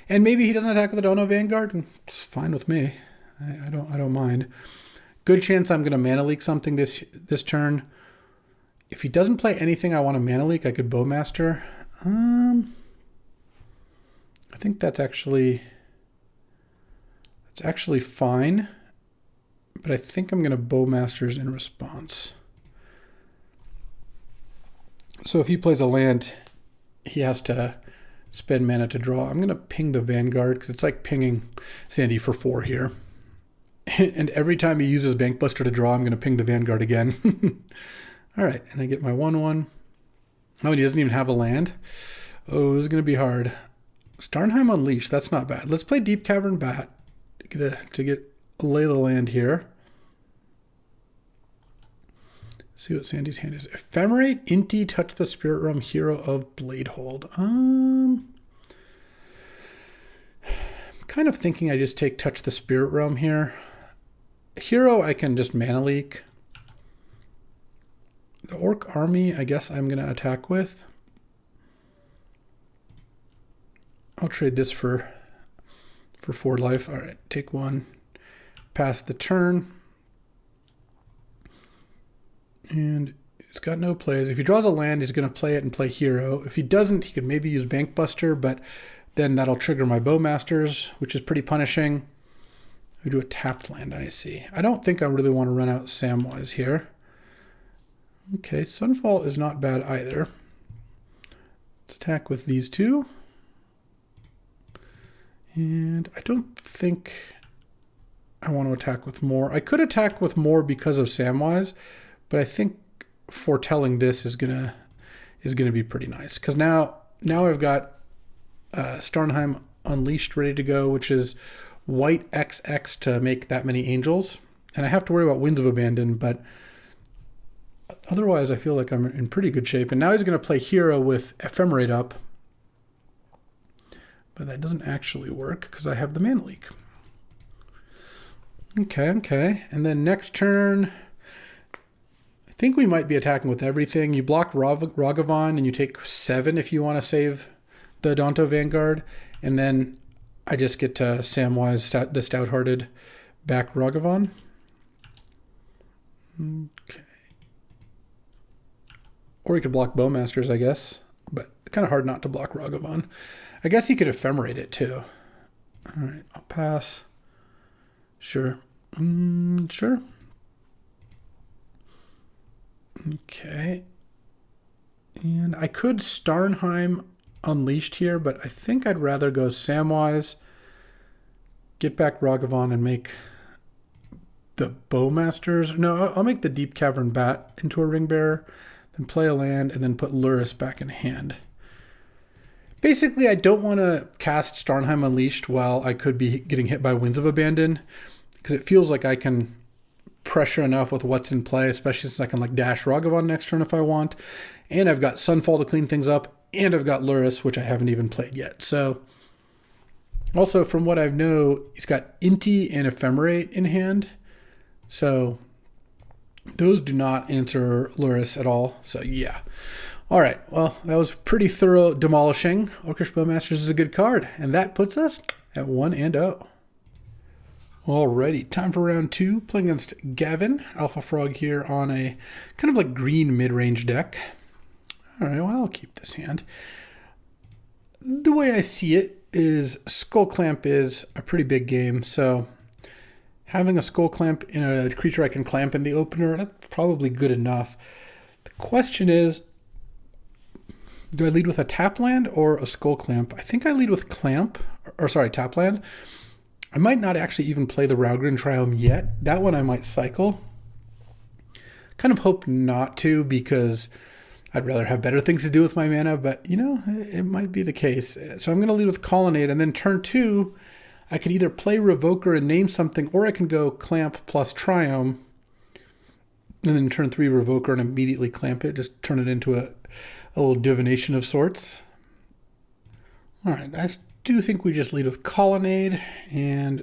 And maybe he doesn't attack with a Dono Vanguard, and it's fine with me. I don't mind. Good chance I'm going to Mana Leak something this turn. If he doesn't play anything I want to Mana Leak, I could Bowmaster. I think that's actually fine. But I think I'm going to Bowmasters in response. So if he plays a land, he has to spend mana to draw. I'm going to ping the Vanguard because it's like pinging Sandy for 4 here. And every time he uses Bankbuster to draw, I'm going to ping the Vanguard again. All right, and I get my 1/1. Oh, and he doesn't even have a land. Oh, this is going to be hard. Starnheim Unleashed, that's not bad. Let's play Deep Cavern Bat to get a lay of the land here. See what Sandy's hand is. Ephemerate, Inti, Touch the Spirit Realm, Hero of Bladehold. I'm kind of thinking I just take Touch the Spirit Realm here. Hero, I can just Mana Leak. The Orc Army, I guess I'm going to attack with. I'll trade this for 4 life. All right, take 1. Pass the turn. And he's got no plays. If he draws a land, he's going to play it and play Hero. If he doesn't, he could maybe use Bankbuster, but then that'll trigger my Bowmasters, which is pretty punishing. We do a tapped land, I see. I don't think I really want to run out Samwise here. Okay, Sunfall is not bad either. Let's attack with these 2. And I don't think I want to attack with more. I could attack with more because of Samwise, but I think foretelling this is gonna be pretty nice. Because now I've got Starnheim Unleashed ready to go, which is white XX to make that many angels. And I have to worry about Winds of Abandon, but otherwise I feel like I'm in pretty good shape. And now he's going to play Hero with Ephemerate up. But that doesn't actually work because I have the Mana Leak. Okay. And then next turn, I think we might be attacking with everything. You block Ragavan and you take 7 if you want to save the Donto Vanguard. And then I just get to Samwise, the Stout-Hearted, back Ragavan. Okay. Or you could block Bowmasters, I guess. But kind of hard not to block Ragavan. I guess he could Ephemerate it too. All right, I'll pass. Sure. Sure. Okay. And I could Starnheim Unleashed here, but I think I'd rather go Samwise, get back Ragavan, and make the Bowmasters. No, I'll make the Deep Cavern Bat into a Ring Bearer, then play a land, and then put Lurrus back in hand. Basically, I don't want to cast Starnheim Unleashed while I could be getting hit by Winds of Abandon, because it feels like I can pressure enough with what's in play, especially since I can like dash Ragavan next turn if I want. And I've got Sunfall to clean things up, and I've got Lurrus, which I haven't even played yet. So, also from what I know, he's got Inti and Ephemerate in hand. So, Those do not answer Lurrus at all. So yeah. All right. Well, that was pretty thorough demolishing. Orcish Bowmasters is a good card. And that puts us at 1-0. Alrighty, time for round 2. Playing against Gavin, Alpha Frog here on a kind of like green mid-range deck. Alright, well, I'll keep this hand. The way I see it is Skull Clamp is a pretty big game, so having a Skull Clamp in a creature I can clamp in the opener, that's probably good enough. The question is, do I lead with a tap land or a Skull Clamp? I think I lead with tap land. I might not actually even play the Raugrin Triome yet. That one I might cycle. Kind of hope not to, because I'd rather have better things to do with my mana, but you know, it might be the case. So I'm going to lead with Colonnade, and then turn 2, I could either play Revoker and name something, or I can go Clamp plus Triome, and then turn 3 Revoker and immediately clamp it, just turn it into a little divination of sorts. All right, I do think we just lead with Colonnade and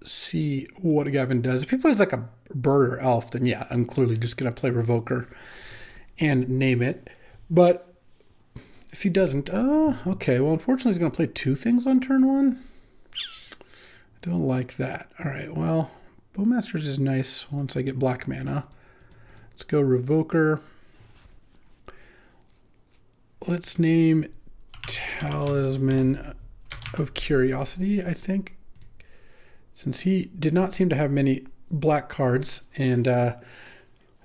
see what Gavin does. If he plays like a bird or elf, then yeah, I'm clearly just going to play Revoker and name it. But if he doesn't, okay, well, unfortunately, he's going to play 2 things on turn 1. I don't like that. All right, well, Bowmasters is nice once I get black mana. Let's go Revoker. Let's name Talisman of Curiosity, I think, since he did not seem to have many black cards, and I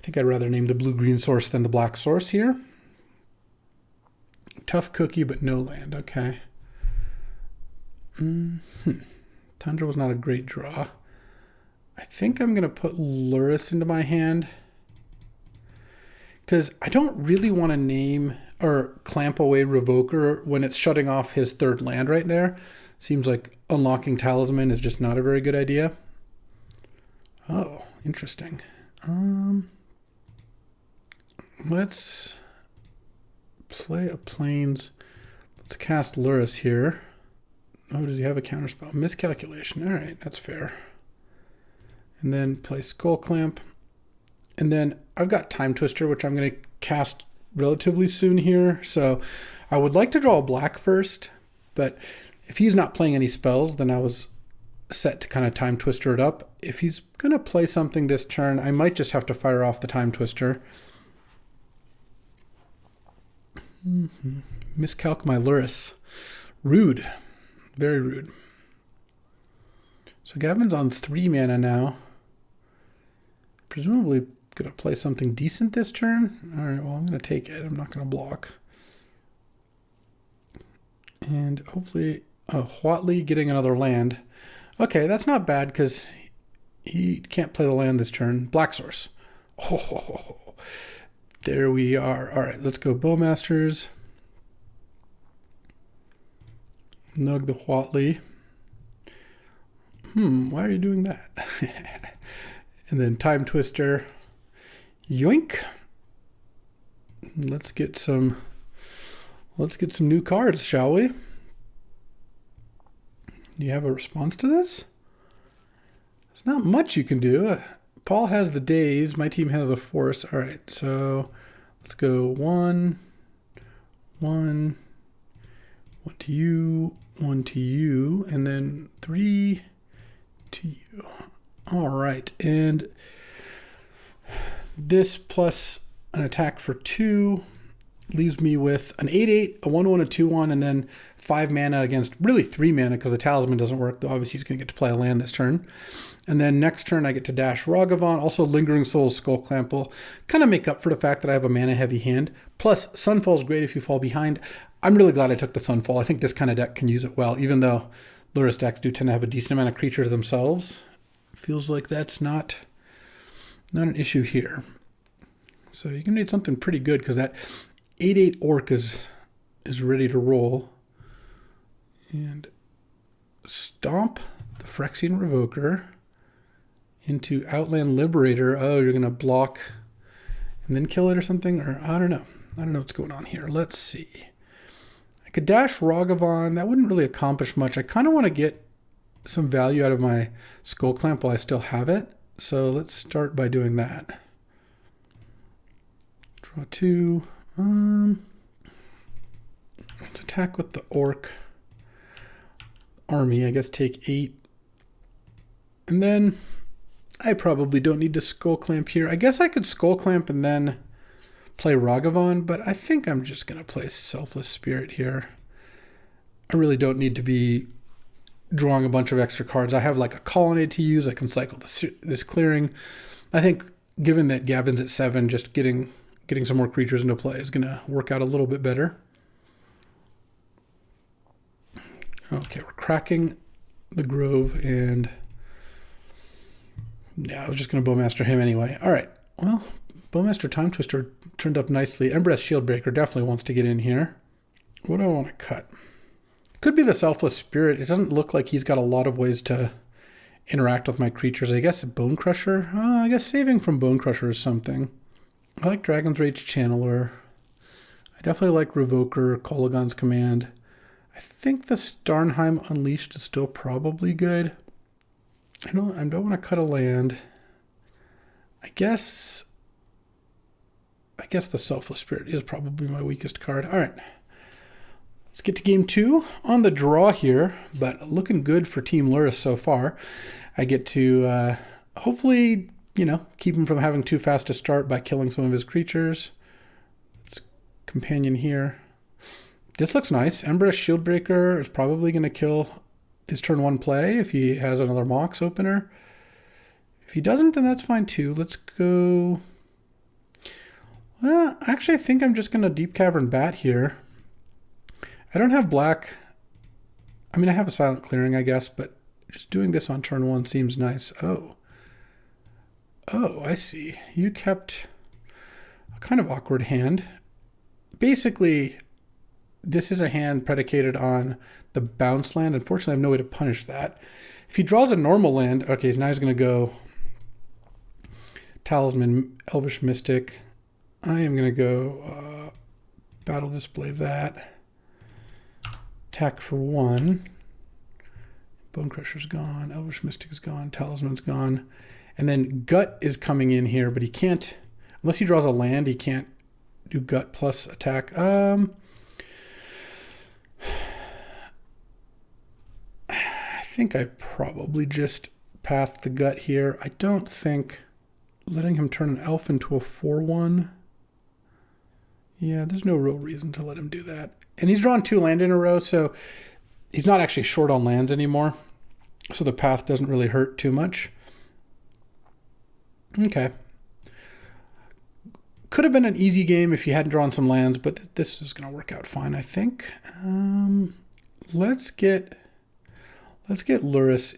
think I'd rather name the blue-green source than the black source here. Tough cookie, but no land. Okay. Tundra was not a great draw. I think I'm going to put Lurrus into my hand, because I don't really want to name or clamp away Revoker when it's shutting off his 3rd land right there. Seems like unlocking Talisman is just not a very good idea. Oh, interesting. Let's play a Plains. Let's cast Lurrus here. Oh, does he have a counterspell? Miscalculation. All right, that's fair. And then play Skull Clamp. And then I've got Time Twister, which I'm going to cast relatively soon here. So I would like to draw a black first, but if he's not playing any spells, then I was set to kind of Time Twister it up. If he's going to play something this turn, I might just have to fire off the Time Twister. Miscalc my Lurrus. Rude. Very rude. So Gavin's on 3 mana now. Presumably going to play something decent this turn. All right, well, I'm going to take it. I'm not going to block. And hopefully, Huatli getting another land. Okay, that's not bad because he can't play the land this turn. Black source. Oh, there we are. All right, let's go Bowmasters. Nug the Huatli. Why are you doing that? And then Time Twister. Yoink. Let's get some new cards, shall we? Do you have a response to this? There's not much you can do. Paul has the days. My team has the force. All right, so let's go 1 to you, 1 to you, and then 3 to you. All right, and this plus an attack for 2 leaves me with an 8/8, a 1/1, a 2/1, and then 5 mana against really 3 mana because the Talisman doesn't work, though obviously he's going to get to play a land this turn. And then next turn I get to dash Ragavan. Also Lingering Souls Skull Clamp will kind of make up for the fact that I have a mana heavy hand. Plus Sunfall is great if you fall behind. I'm really glad I took the Sunfall. I think this kind of deck can use it well, even though Lurrus decks do tend to have a decent amount of creatures themselves. Feels like that's not an issue here. So you're going to need something pretty good because that 8/8 Orc is ready to roll. And stomp the Phyrexian Revoker into Outland Liberator. Oh, you're going to block and then kill it or something? Or I don't know. I don't know what's going on here. Let's see. I could dash Ragavan. That wouldn't really accomplish much. I kind of want to get some value out of my Skull Clamp while I still have it. So let's start by doing that. Draw 2. Let's attack with the Orc army. I guess take 8. And then I probably don't need to Skull Clamp here. I guess I could Skull Clamp and then play Ragavan, but I think I'm just going to play Selfless Spirit here. I really don't need to be drawing a bunch of extra cards. I have like a Colonnade to use. I can cycle this clearing. I think given that Gavin's at 7, just getting some more creatures into play is going to work out a little bit better. Okay, we're cracking the Grove, and yeah, I was just going to Bowmaster him anyway. All right, well, Bowmaster Time Twister turned up nicely. Embereth Shieldbreaker definitely wants to get in here. What do I want to cut? Could be the Selfless Spirit. It doesn't look like he's got a lot of ways to interact with my creatures. I guess Bone Crusher. I guess saving from Bone Crusher is something. I like Dragon's Rage Channeler. I definitely like Revoker, Kolaghan's Command. I think the Starnheim Unleashed is still probably good. I don't want to cut a land. I guess the Selfless Spirit is probably my weakest card. All right. Let's get to game 2 on the draw here, but looking good for Team Lurrus so far. I get to hopefully, keep him from having too fast a start by killing some of his creatures. Let's companion here. This looks nice. Embereth Shieldbreaker is probably going to kill his turn 1 play if he has another Mox opener. If he doesn't, then that's fine too. Let's go. Well, actually, I think I'm just going to Deep Cavern Bat here. I don't have black. I mean, I have a Silent Clearing, I guess, but just doing this on turn 1 seems nice. Oh, I see. You kept a kind of awkward hand. Basically, this is a hand predicated on the bounce land. Unfortunately, I have no way to punish that. If he draws a normal land, okay, so now he's going to go Talisman, Elvish Mystic. I am going to go Battle Display that. Attack for 1. Bone Crusher's gone. Elvish Mystic is gone. Talisman's gone. And then Gut is coming in here, but he can't, unless he draws a land, he can't do Gut plus attack. I think I probably just path the Gut here. I don't think letting him turn an elf into a 4/1. Yeah, there's no real reason to let him do that. And he's drawn 2 land in a row, so he's not actually short on lands anymore. So the path doesn't really hurt too much. Okay. Could have been an easy game if you hadn't drawn some lands, but this is going to work out fine, I think. Let's get Lurrus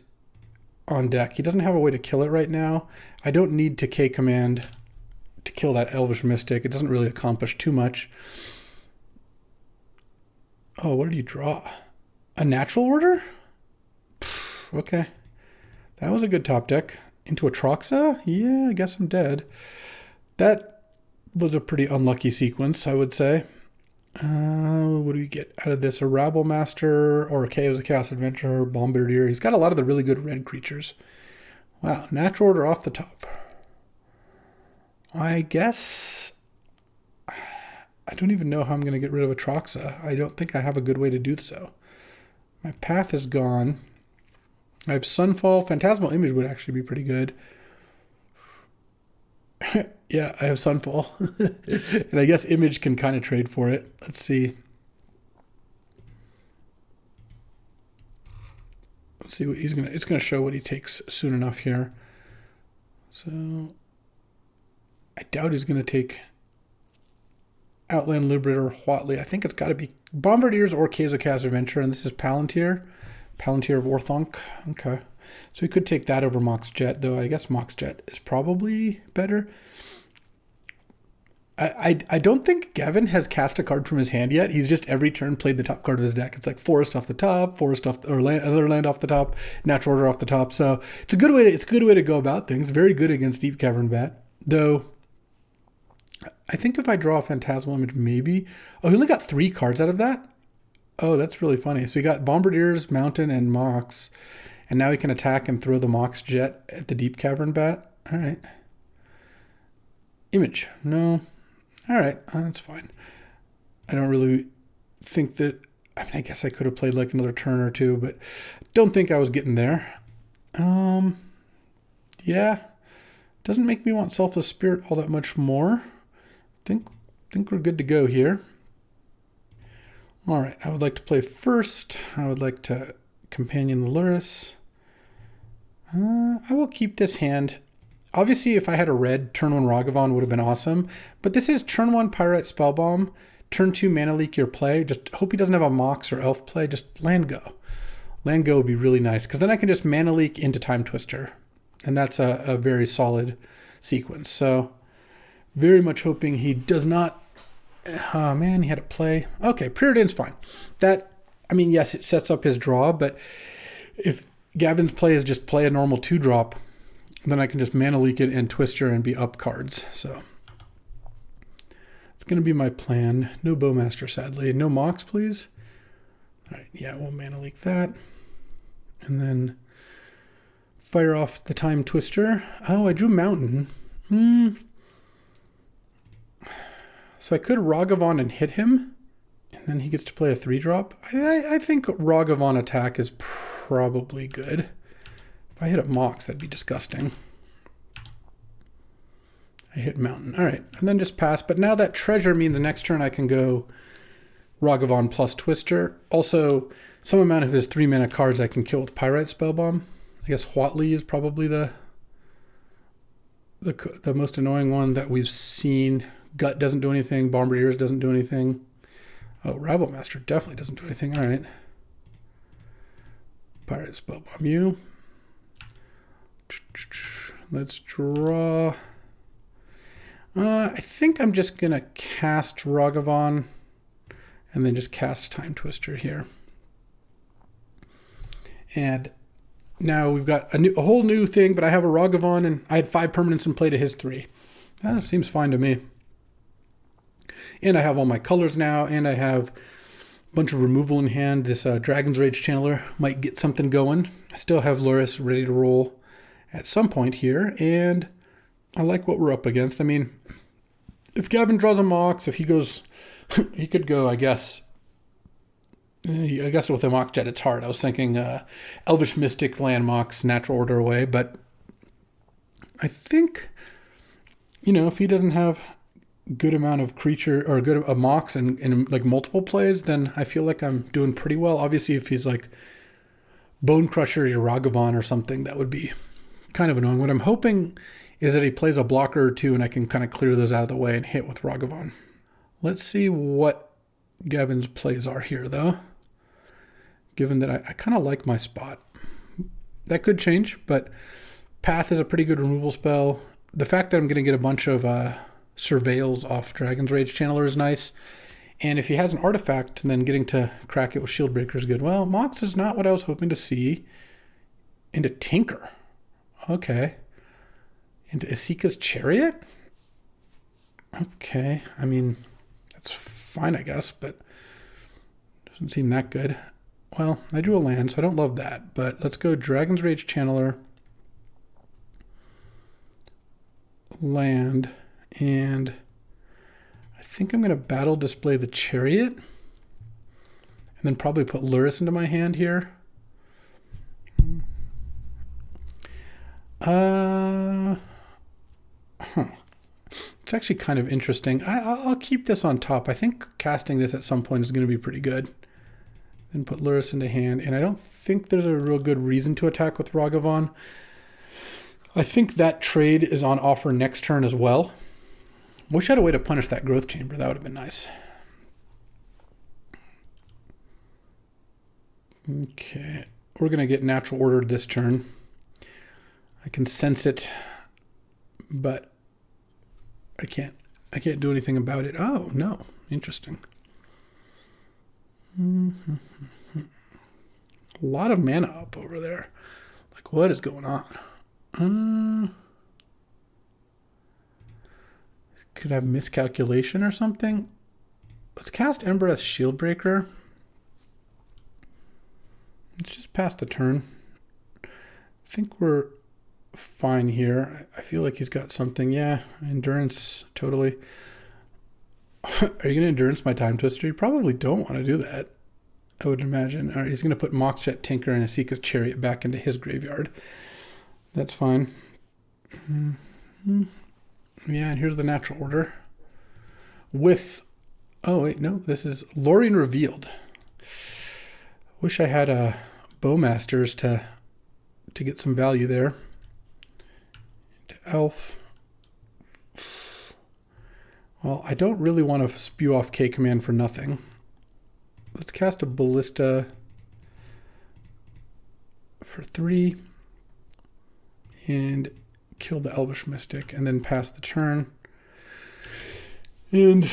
on deck. He doesn't have a way to kill it right now. I don't need to K-Command to kill that Elvish Mystic. It doesn't really accomplish too much. Oh, what did you draw? A Natural Order? Okay. That was a good top deck. Into a Troxa? Yeah, I guess I'm dead. That was a pretty unlucky sequence, I would say. What do we get out of this? A Rabble Master or a Chaos Adventurer, Bombardier. He's got a lot of the really good red creatures. Wow, Natural Order off the top. I guess I don't even know how I'm going to get rid of a Troxa. I don't think I have a good way to do so. My path is gone. I have Sunfall. Phantasmal Image would actually be pretty good. Yeah, I have Sunfall. And I guess Image can kind of trade for it. Let's see. Let's see what he's going to... It's going to show what he takes soon enough here. So I doubt he's going to take Outland Liberator or Huatley. I think it's got to be Bombardiers or Caves of Chaos Adventure, and this is Palantir. Palantir of Orthonk. Okay. So he could take that over Mox Jet, though I guess Mox Jet is probably better. I don't think Gavin has cast a card from his hand yet. He's just every turn played the top card of his deck. It's like Forest off the top, another land off the top, Natural Order off the top. So it's a good way to go about things. Very good against Deep Cavern Bat. Though I think if I draw a Phantasmal Image, maybe. Oh, he only got 3 cards out of that? Oh, that's really funny. So he got Bombardiers, Mountain, and Mox. And now he can attack and throw the Mox Jet at the Deep Cavern Bat. All right. Image. No. All right, that's fine. I don't really think that... I mean, I guess I could have played like another turn or two, but don't think I was getting there. Yeah. Doesn't make me want Selfless Spirit all that much more. Think we're good to go here. All right, I would like to play first. I would like to companion the Lurrus. I will keep this hand. Obviously, if I had a red, turn 1 Ragavan would have been awesome. But this is turn 1 Pyrite Spellbomb, turn 2 Mana Leak your play. Just hope he doesn't have a Mox or Elf play. Just land go. Land go would be really nice, because then I can just Mana Leak into Time Twister. And that's a very solid sequence. So, very much hoping he does not... Oh, man, he had to play. Okay, Preordain's fine. That, I mean, yes, it sets up his draw, but if Gavin's play is just play a normal 2-drop, then I can just Mana Leak it and Twister and be up cards. So, it's going to be my plan. No Bowmaster, sadly. No Mox, please. All right, yeah, we'll Mana Leak that. And then fire off the Time Twister. Oh, I drew Mountain. So I could Ragavan and hit him, and then he gets to play a 3-drop. I think Ragavan attack is probably good. If I hit a Mox, that'd be disgusting. I hit Mountain. All right, and then just pass. But now that treasure means next turn I can go Ragavan plus Twister. Also, some amount of his 3-mana cards I can kill with Pyrite Spellbomb. I guess Huatli is probably the most annoying one that we've seen. Gut doesn't do anything. Bombardiers doesn't do anything. Oh, Rabble Master definitely doesn't do anything. All right. Pirate Spellbomb you. Let's draw. I think I'm just going to cast Ragavan and then just cast Time Twister here. And now we've got a whole new thing, but I have a Ragavan and I had 5 permanents in play to his 3. That seems fine to me. And I have all my colors now, and I have a bunch of removal in hand. This Dragon's Rage Channeler might get something going. I still have Lurrus ready to roll at some point here, and I like what we're up against. I mean, if Gavin draws a Mox, if he goes, he could go, I guess with a Mox Jet, it's hard. I was thinking Elvish Mystic, Land Mox, Natural Order away, but I think, if he doesn't have good amount of creature or a Mox and like multiple plays, then I feel like I'm doing pretty well. Obviously, if he's like Bone Crusher or Ragavan or something, that would be kind of annoying. What I'm hoping is that he plays a blocker or 2 and I can kind of clear those out of the way and hit with Ragavan. Let's see what Gavin's plays are here, though. Given that I kind of like my spot. That could change, but Path is a pretty good removal spell. The fact that I'm going to get a bunch of Surveils off Dragon's Rage Channeler is nice. And if he has an artifact, then getting to crack it with Shieldbreaker is good. Well, Mox is not what I was hoping to see. Into Tinker. Okay. Into Isika's Chariot? Okay. I mean, that's fine, I guess, but doesn't seem that good. Well, I drew a land, so I don't love that. But let's go Dragon's Rage Channeler. Land. And I think I'm going to Battle Display the Chariot. And then probably put Lurrus into my hand here. It's actually kind of interesting. I'll keep this on top. I think casting this at some point is going to be pretty good. Then put Lurrus into hand. And I don't think there's a real good reason to attack with Ragavan. I think that trade is on offer next turn as well. Wish I had a way to punish that Growth Chamber. That would have been nice. Okay. We're going to get Natural Ordered this turn. I can sense it, but I can't do anything about it. Oh, no. Interesting. A lot of mana up over there. Like, what is going on? Could have miscalculation or something. Let's cast Embereth's Shieldbreaker. Let's just pass the turn. I think we're fine here. I feel like he's got something. Yeah, endurance, totally. Are you going to endurance my Time Twister? You probably don't want to do that, I would imagine. All right, he's going to put Moxjet Tinker and Asika's Chariot back into his graveyard. That's fine. Mm-hmm. Yeah, and here's the natural order. With... Oh, wait, no. This is Lorien Revealed. Wish I had a Bowmasters to get some value there. To Elf. Well, I don't really want to spew off K command for nothing. Let's cast a Ballista for 3 and kill the Elvish Mystic and then pass the turn. And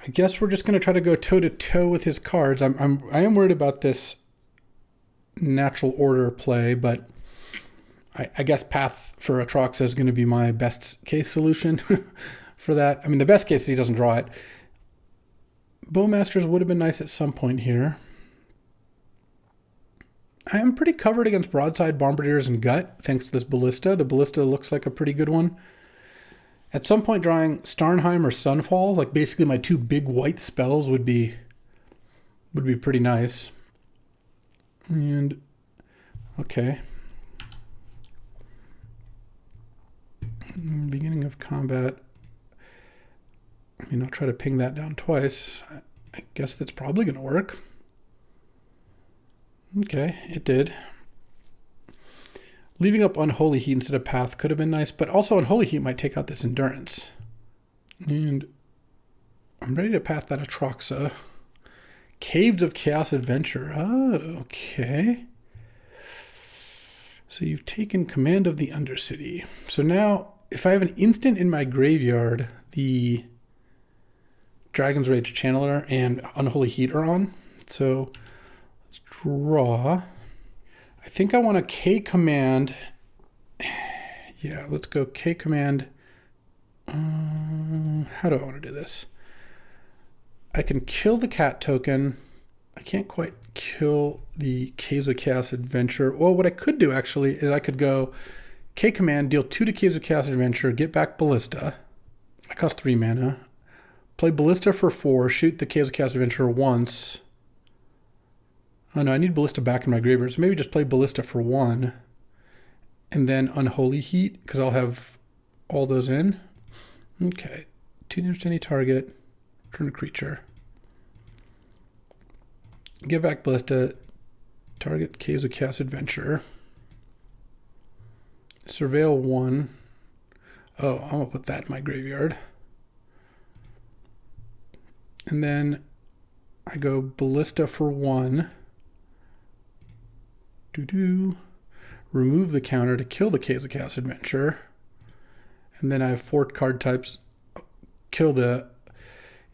I guess we're just going to try to go toe-to-toe with his cards. I am worried about this natural order play, but I guess Path for Atraxa is going to be my best case solution for that. I mean, the best case is he doesn't draw it. Bowmasters would have been nice at some point here. I am pretty covered against Broadside, Bombardiers, and Gut, thanks to this Ballista. The Ballista looks like a pretty good one. At some point, drawing Starnheim or Sunfall, like basically my 2 big white spells would be pretty nice. And, okay. Beginning of combat. I mean, I'll try to ping that down twice. I guess that's probably going to work. Okay, it did. Leaving up Unholy Heat instead of Path could have been nice, but also Unholy Heat might take out this Endurance. And I'm ready to path that Atraxa. Caves of Chaos Adventure. Oh, okay. So you've taken command of the Undercity. So now, if I have an instant in my graveyard, the Dragon's Rage Channeler and Unholy Heat are on. So let's draw. I think I want a K command. Yeah, let's go K command. How do I want to do this? I can kill the cat token. I can't quite kill the Caves of Chaos Adventure. Well, what I could do actually is I could go K command, deal 2 to Caves of Chaos Adventure, get back Ballista. I cost 3 mana. Play Ballista for 4, shoot the Caves of Chaos Adventure once. Oh no, I need Ballista back in my graveyard, so maybe just play Ballista for 1. And then Unholy Heat, because I'll have all those in. Okay. 2 damage to any target. Turn a creature. Give back Ballista. Target Caves of Chaos Adventure. Surveil 1. Oh, I'm going to put that in my graveyard. And then I go Ballista for 1. Remove the counter to kill the Caves of Chaos Adventure. And then I have 4 card types. Kill the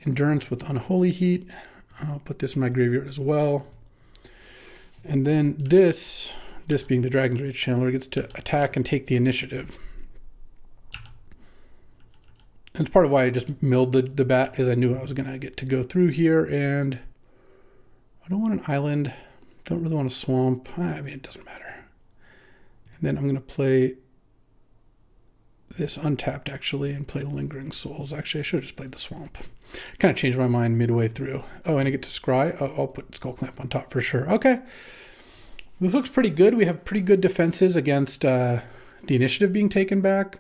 Endurance with Unholy Heat. I'll put this in my graveyard as well. And then this being the Dragon's Rage Channeler, gets to attack and take the initiative. And it's part of why I just milled the bat, is I knew I was going to get to go through here, and I don't want an island. Don't really want a swamp. I mean, it doesn't matter. And then I'm going to play this untapped, actually, and play Lingering Souls. Actually, I should have just played the swamp. Kind of changed my mind midway through. Oh, and I get to scry. Oh, I'll put Skull Clamp on top for sure. Okay. This looks pretty good. We have pretty good defenses against the initiative being taken back.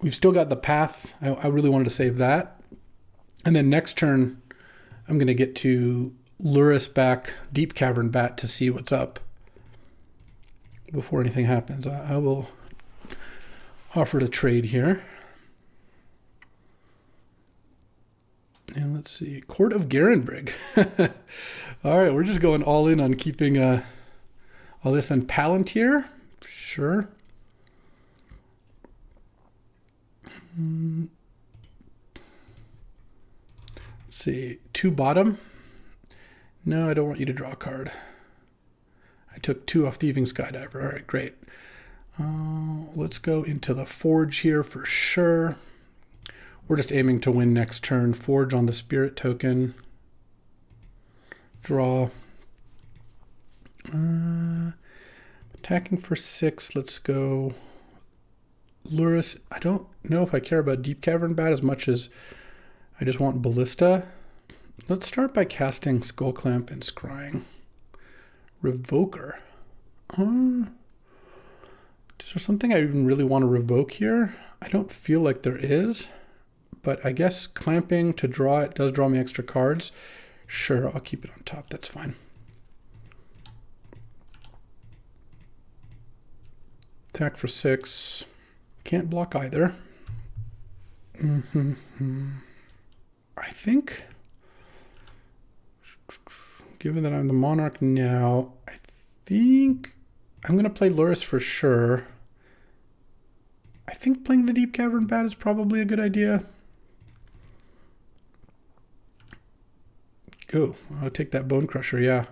We've still got the path. I really wanted to save that. And then next turn, I'm going to get to Lurrus back Deep Cavern Bat to see what's up before anything happens. I will offer to trade here. And let's see. Court of Garenbrig. All right, we're just going all in on keeping all this on Palantir. Sure. Let's see. 2 bottom. No, I don't want you to draw a card. I took 2 off Thieving Skydiver. All right, great. Let's go into the Forge here for sure. We're just aiming to win next turn. Forge on the Spirit token. Draw. Attacking for 6. Let's go Lurrus. I don't know if I care about Deep Cavern Bat as much as I just want Ballista. Let's start by casting Skull Clamp and Scrying. Revoker. Is there something I even really want to revoke here? I don't feel like there is, but I guess clamping to draw it does draw me extra cards. Sure, I'll keep it on top. That's fine. Attack for 6. Can't block either. I think, given that I'm the Monarch now, I think I'm going to play Lurrus for sure. I think playing the Deep Cavern Bat is probably a good idea. Oh, I'll take that Bone Crusher, yeah.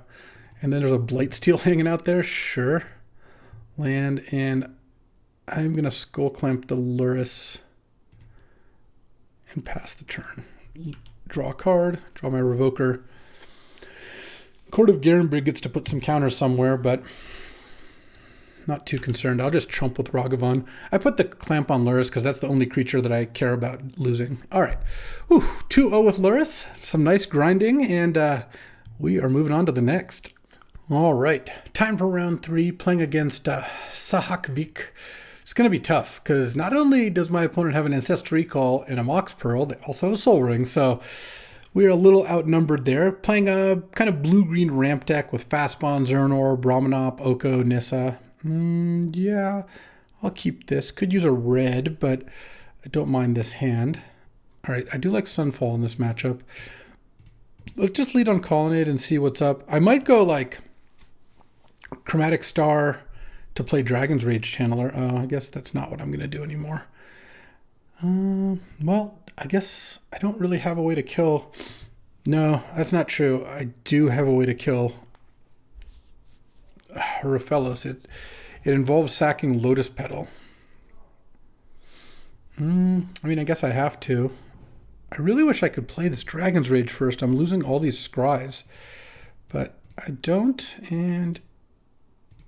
And then there's a Blightsteel hanging out there, sure. Land, and I'm going to Skull Clamp the Lurrus and pass the turn. Draw a card, draw my Revoker. Court of Garenbrig gets to put some counters somewhere, but not too concerned. I'll just chump with Ragavan. I put the Clamp on Lurrus because that's the only creature that I care about losing. All right. 2-0 with Lurrus. Some nice grinding, and we are moving on to the next. All right. Time for round 3, playing against Sahakvik. It's going to be tough because not only does my opponent have an Ancestral Recall and a Mox Pearl, they also have a Soul Ring, so we are a little outnumbered there. Playing a kind of blue-green ramp deck with Fastbond, Zernor, Brahmanop, Oko, Nissa. Yeah, I'll keep this. Could use a red, but I don't mind this hand. All right, I do like Sunfall in this matchup. Let's just lead on Colonnade and see what's up. I might go like Chromatic Star to play Dragon's Rage Channeler. I guess that's not what I'm going to do anymore. Well, I guess I don't really have a way to kill. No, that's not true. I do have a way to kill Hierophilus. It involves sacking Lotus Petal. I mean, I guess I have to. I really wish I could play this Dragon's Rage first. I'm losing all these scries, but I don't, and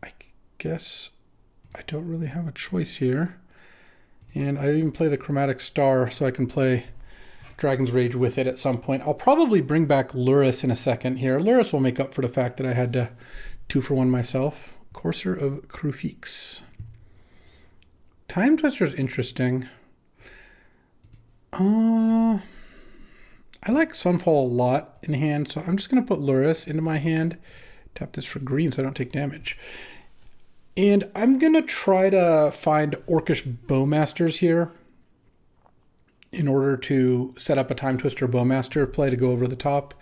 I guess I don't really have a choice here. And I even play the Chromatic Star so I can play Dragon's Rage with it at some point. I'll probably bring back Lurrus in a second here. Lurrus will make up for the fact that I had to 2-for-1 myself. Courser of Krufix. Time Twister is interesting. I like Sunfall a lot in hand, so I'm just going to put Lurrus into my hand. Tap this for green so I don't take damage. And I'm going to try to find Orcish Bowmasters here in order to set up a Time Twister Bowmaster play to go over the top.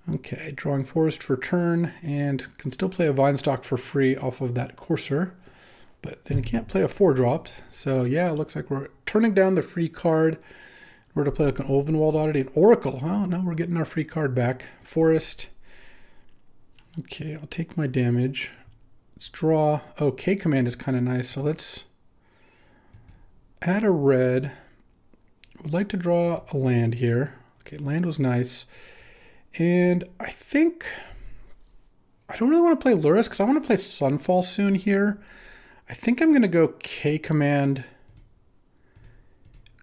Okay, drawing Forest for turn, and can still play a Vinestalk for free off of that Courser. But then you can't play a 4-drop. So yeah, it looks like we're turning down the free card. We're to play like an Ulvenwald Oddity, an Oracle. Oh, no, we're getting our free card back. Forest. Okay, I'll take my damage. Let's draw. Oh, K command is kind of nice, so let's add a red. Would like to draw a land here. Okay, land was nice. And I think I don't really want to play Lurrus because I want to play Sunfall soon here. I think I'm going to go K command,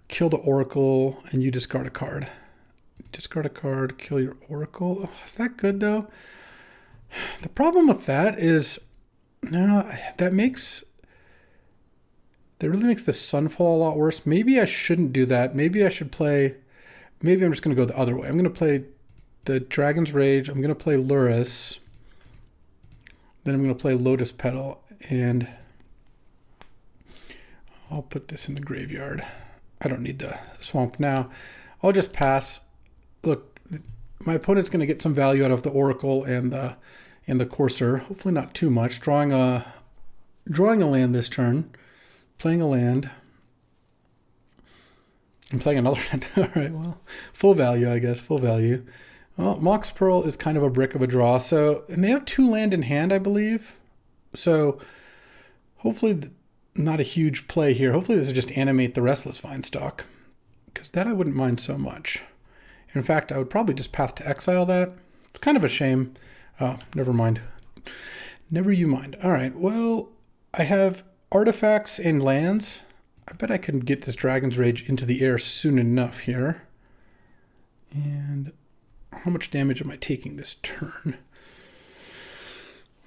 kill the Oracle, and you discard a card. Discard a card, kill your Oracle. Oh, is that good though? The problem with that is, no, that really makes the Sunfall a lot worse. Maybe I shouldn't do that. Maybe I should play, maybe I'm just going to go the other way. I'm going to play the Dragon's Rage. I'm going to play Lurrus. Then I'm going to play Lotus Petal, and I'll put this in the graveyard. I don't need the swamp now. I'll just pass. Look, my opponent's going to get some value out of the Oracle and the Courser. Hopefully not too much. Drawing a land this turn. Playing a land. I'm playing another land. All right, well, full value, I guess. Full value. Well, Mox Pearl is kind of a brick of a draw. So, and they have 2 land in hand, I believe. So, hopefully not a huge play here. Hopefully this is just animate the Restless Vinestalk, because that I wouldn't mind so much. In fact, I would probably just Path to Exile that. It's kind of a shame. Oh, never mind. Never you mind. All right, well, I have artifacts and lands. I bet I can get this Dragon's Rage into the air soon enough here. And how much damage am I taking this turn?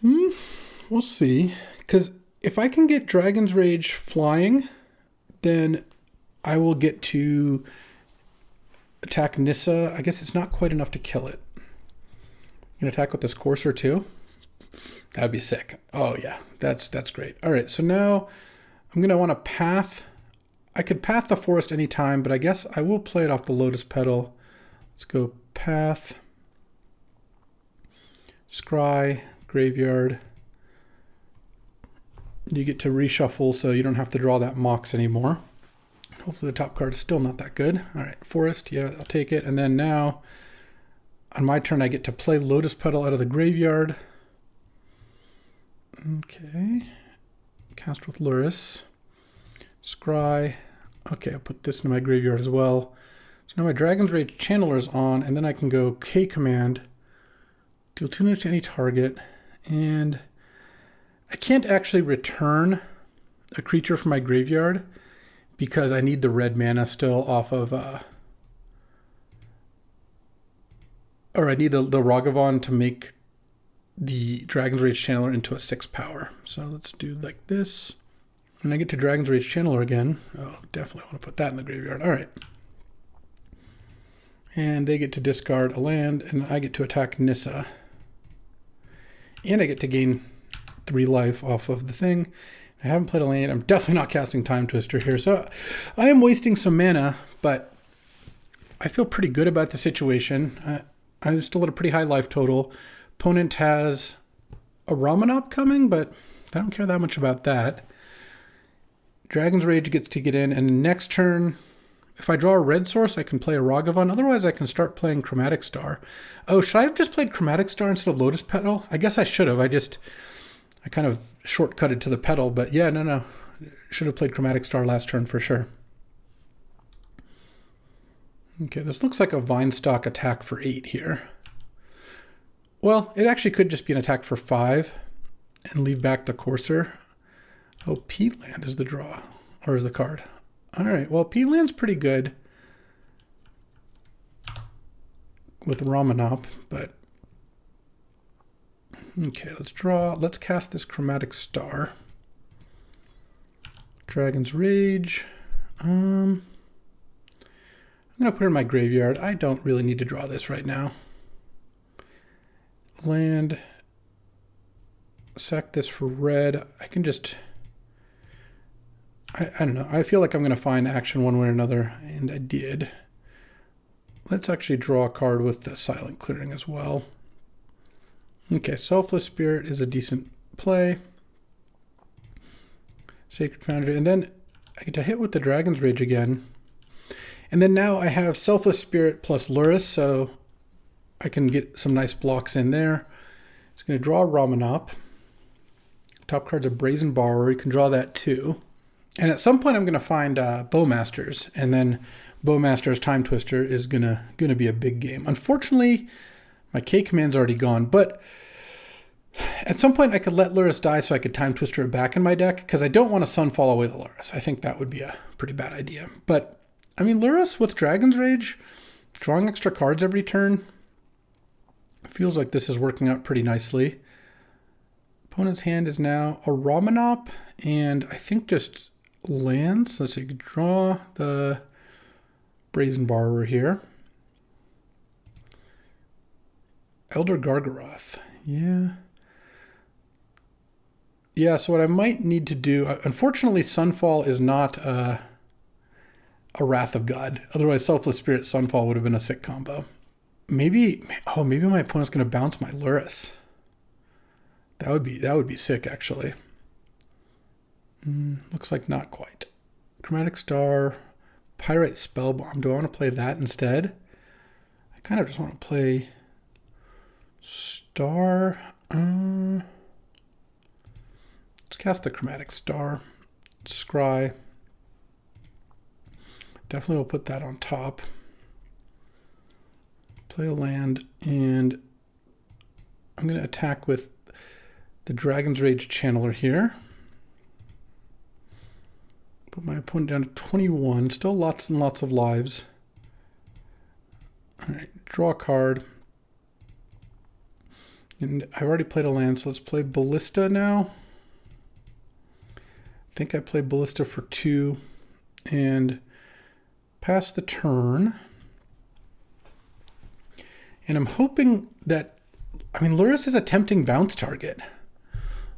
We'll see. Because if I can get Dragon's Rage flying, then I will get to attack Nissa. I guess it's not quite enough to kill it. You can attack with this Courser too. That'd be sick. Oh yeah, that's great. All right, so now I'm gonna want to path. I could path the forest anytime, but I guess I will play it off the Lotus Petal. Let's go path, scry, graveyard. You get to reshuffle, so you don't have to draw that Mox anymore. Hopefully the top card is still not that good. All right, forest, yeah, I'll take it. And then now, on my turn, I get to play Lotus Petal out of the graveyard. Okay, cast with Lurrus, scry. Okay, I'll put this in my graveyard as well. So now my Dragon's Rage Channeler is on, and then I can go K command, deal 2 damage to any target, and I can't actually return a creature from my graveyard because I need the red mana still off of, or I need the Ragavan to make the Dragon's Rage Channeler into a 6 power. So let's do like this. When I get to Dragon's Rage Channeler again, oh, definitely want to put that in the graveyard. All right. And they get to discard a land, and I get to attack Nissa. And I get to gain 3 life off of the thing. I haven't played a land. I'm definitely not casting Time Twister here. So I am wasting some mana, but I feel pretty good about the situation. I'm still at a pretty high life total. Opponent has a Ramanop coming, but I don't care that much about that. Dragon's Rage gets to get in, and next turn, if I draw a red source, I can play a Ragavan. Otherwise, I can start playing Chromatic Star. Oh, should I have just played Chromatic Star instead of Lotus Petal? I guess I should have. I kind of shortcutted to the Petal, but yeah, no. Should have played Chromatic Star last turn for sure. Okay, this looks like a Vinestock attack for 8 here. Well, it actually could just be an attack for 5 and leave back the Courser. Oh, Peatland is the draw, or is the card. All right, well, Peatland's pretty good with Ramanop, but okay, let's draw. Let's cast this Chromatic Star. Dragon's Rage. I'm going to put it in my graveyard. I don't really need to draw this right now. Land. Sack this for red. I can just... I don't know. I feel like I'm going to find action one way or another, and I did. Let's actually draw a card with the Silent Clearing as well. Okay, Selfless Spirit is a decent play. Sacred Foundry. And then I get to hit with the Dragon's Rage again. And then now I have Selfless Spirit plus Lurrus, so I can get some nice blocks in there. It's going to draw Ramanop. Top card's a Brazen Borrower. You can draw that too. And at some point I'm going to find Bowmasters, and then Bowmaster's Time Twister is going to be a big game. Unfortunately, my K command's already gone, but at some point I could let Lurrus die so I could Time Twister it back in my deck, because I don't want to Sunfall away the Lurrus. I think that would be a pretty bad idea. But, I mean, Lurrus with Dragon's Rage, drawing extra cards every turn, feels like this is working out pretty nicely. Opponent's hand is now a Ramanop, and I think just lands. Let's see, draw the Brazen Borrower here. Elder Gargaroth. Yeah, so what I might need to do... Unfortunately, Sunfall is not a Wrath of God. Otherwise, Selfless Spirit Sunfall would have been a sick combo. Maybe my opponent's going to bounce my Lurrus. That would be sick, actually. Looks like not quite. Chromatic Star, Pyrite Spellbomb. Do I want to play that instead? I kind of just want to play Star. Let's cast the Chromatic Star. Scry. Definitely will put that on top. Play a land, and I'm going to attack with the Dragon's Rage Channeler here. Put my opponent down to 21. Still lots and lots of lives. All right, draw a card. And I've already played a land, so let's play Ballista now. I think I played Ballista for 2 and pass the turn. And I'm hoping that, I mean, Lurrus is a tempting bounce target.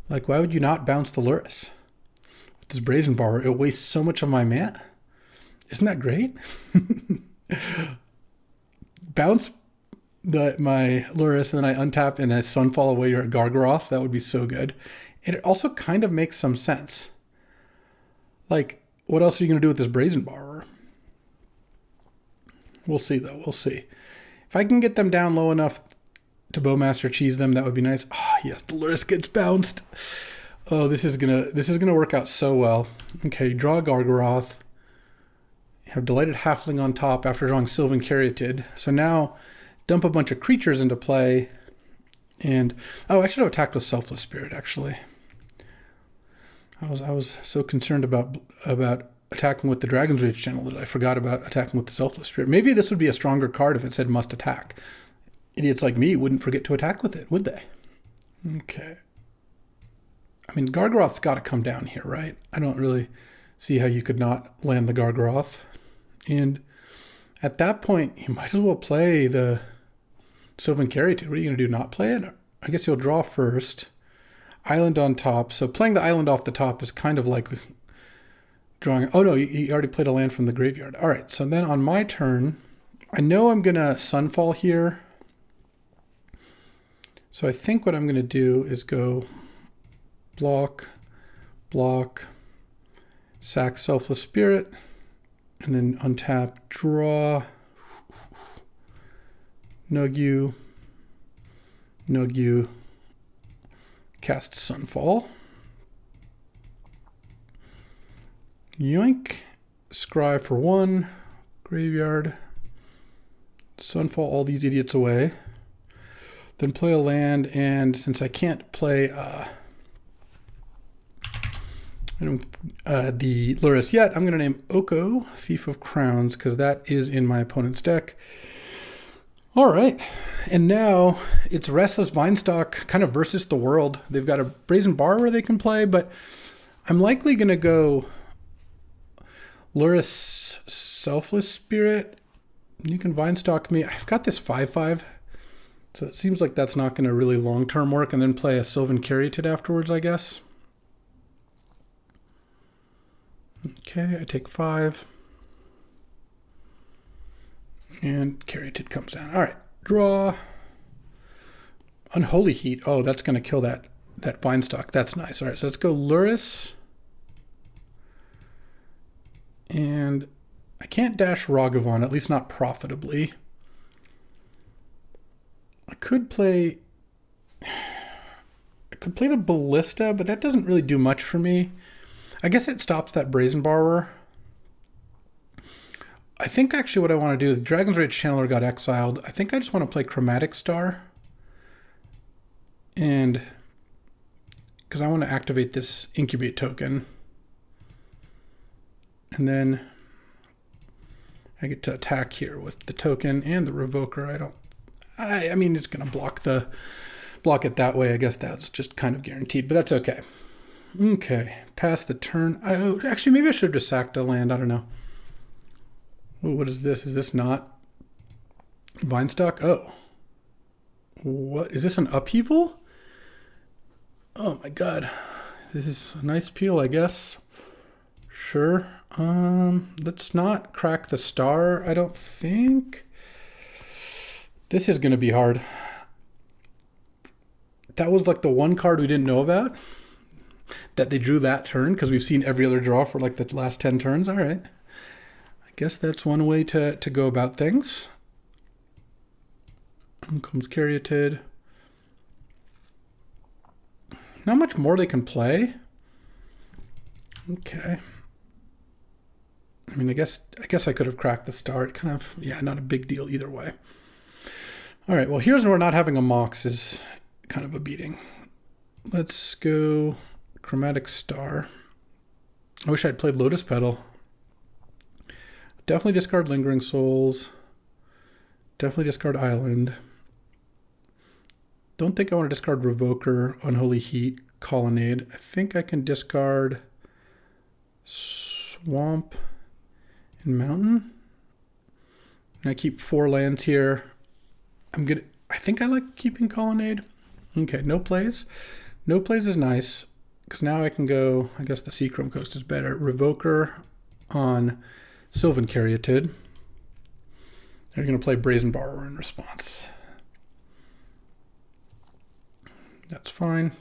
Like, why would you not bounce the Lurrus? With this Brazen Borrower, it wastes so much of my mana. Isn't that great? Bounce my Lurrus, and then I untap and I Sunfall away your Gargaroth. That would be so good. And it also kind of makes some sense. Like, what else are you going to do with this Brazen Borrower? We'll see, though. We'll see. If I can get them down low enough to Bowmaster Cheese them, that would be nice. Ah, yes, the Lurrus gets bounced. Oh, this is gonna work out so well. Okay, draw a Gargaroth. Have Delighted Halfling on top after drawing Sylvan Caryatid. So now dump a bunch of creatures into play. And oh, I should have attacked with Selfless Spirit, actually. I was so concerned about attacking with the Dragon's Rage channel that I forgot about attacking with the Selfless Spirit. Maybe this would be a stronger card if it said must attack. Idiots like me wouldn't forget to attack with it, would they? Okay. I mean, Gargaroth's got to come down here, right? I don't really see how you could not land the Gargaroth. And at that point, you might as well play the Sylvan Caryatid. What are you going to do, not play it? I guess you'll draw first. Island on top. So playing the island off the top is kind of like drawing. Oh no, you already played a land from the graveyard. All right, so then on my turn, I know I'm going to Sunfall here. So I think what I'm going to do is go block, sack Selfless Spirit, and then untap, draw, nug you, cast Sunfall. Yoink, scry for 1, graveyard, Sunfall all these idiots away. Then play a land, and since I can't play the Lurrus yet, I'm going to name Oko, Thief of Crowns, because that is in my opponent's deck. All right, and now it's Restless Vinestock kind of versus the world. They've got a Brazen Borrower they can play, but I'm likely going to go Lurrus Selfless Spirit. You can Vinestock me. I've got this 5/5. So it seems like that's not going to really long-term work, and then play a Sylvan Caryatid afterwards, I guess. Okay, I take 5. And Caryatid comes down. All right, draw. Unholy Heat. Oh, that's going to kill that Vinestock. That's nice. All right, so let's go Lurrus. And I can't dash Ragavan, at least not profitably. I could play the Ballista, but that doesn't really do much for me. I guess it stops that Brazen Borrower. I think actually what I want to do, the Dragon's Rage Channeler got exiled. I think I just want to play Chromatic Star. And because I want to activate this Incubate token. And then I get to attack here with the token and the Revoker. I mean, it's going to block it that way. I guess that's just kind of guaranteed, but that's okay. Okay, pass the turn. Actually, maybe I should have just sacked a land. I don't know. Ooh, what is this? Is this not Vinestock? Oh. What? Is this an upheaval? Oh my god. This is a nice peel, I guess. Sure. Let's not crack the star, I don't think. This is going to be hard. That was like the one card we didn't know about that they drew that turn, because we've seen every other draw for like the last 10 turns. All right. I guess that's one way to go about things. In comes Caryatid. Not much more they can play. Okay. I mean, I guess I could have cracked the star. It kind of, yeah, not a big deal either way. All right, well, here's where not having a Mox is kind of a beating. Let's go Chromatic Star. I wish I'd played Lotus Petal. Definitely discard Lingering Souls. Definitely discard Island. Don't think I want to discard Revoker, Unholy Heat, Colonnade. I think I can discard Swamp and Mountain. And I keep 4 lands here. I think I like keeping Colonnade. Okay, no plays. No plays is nice, because now I can go, I guess the Seachrome Coast is better. Revoker on Sylvan Caryatid. They're going to play Brazen Borrower in response. That's fine.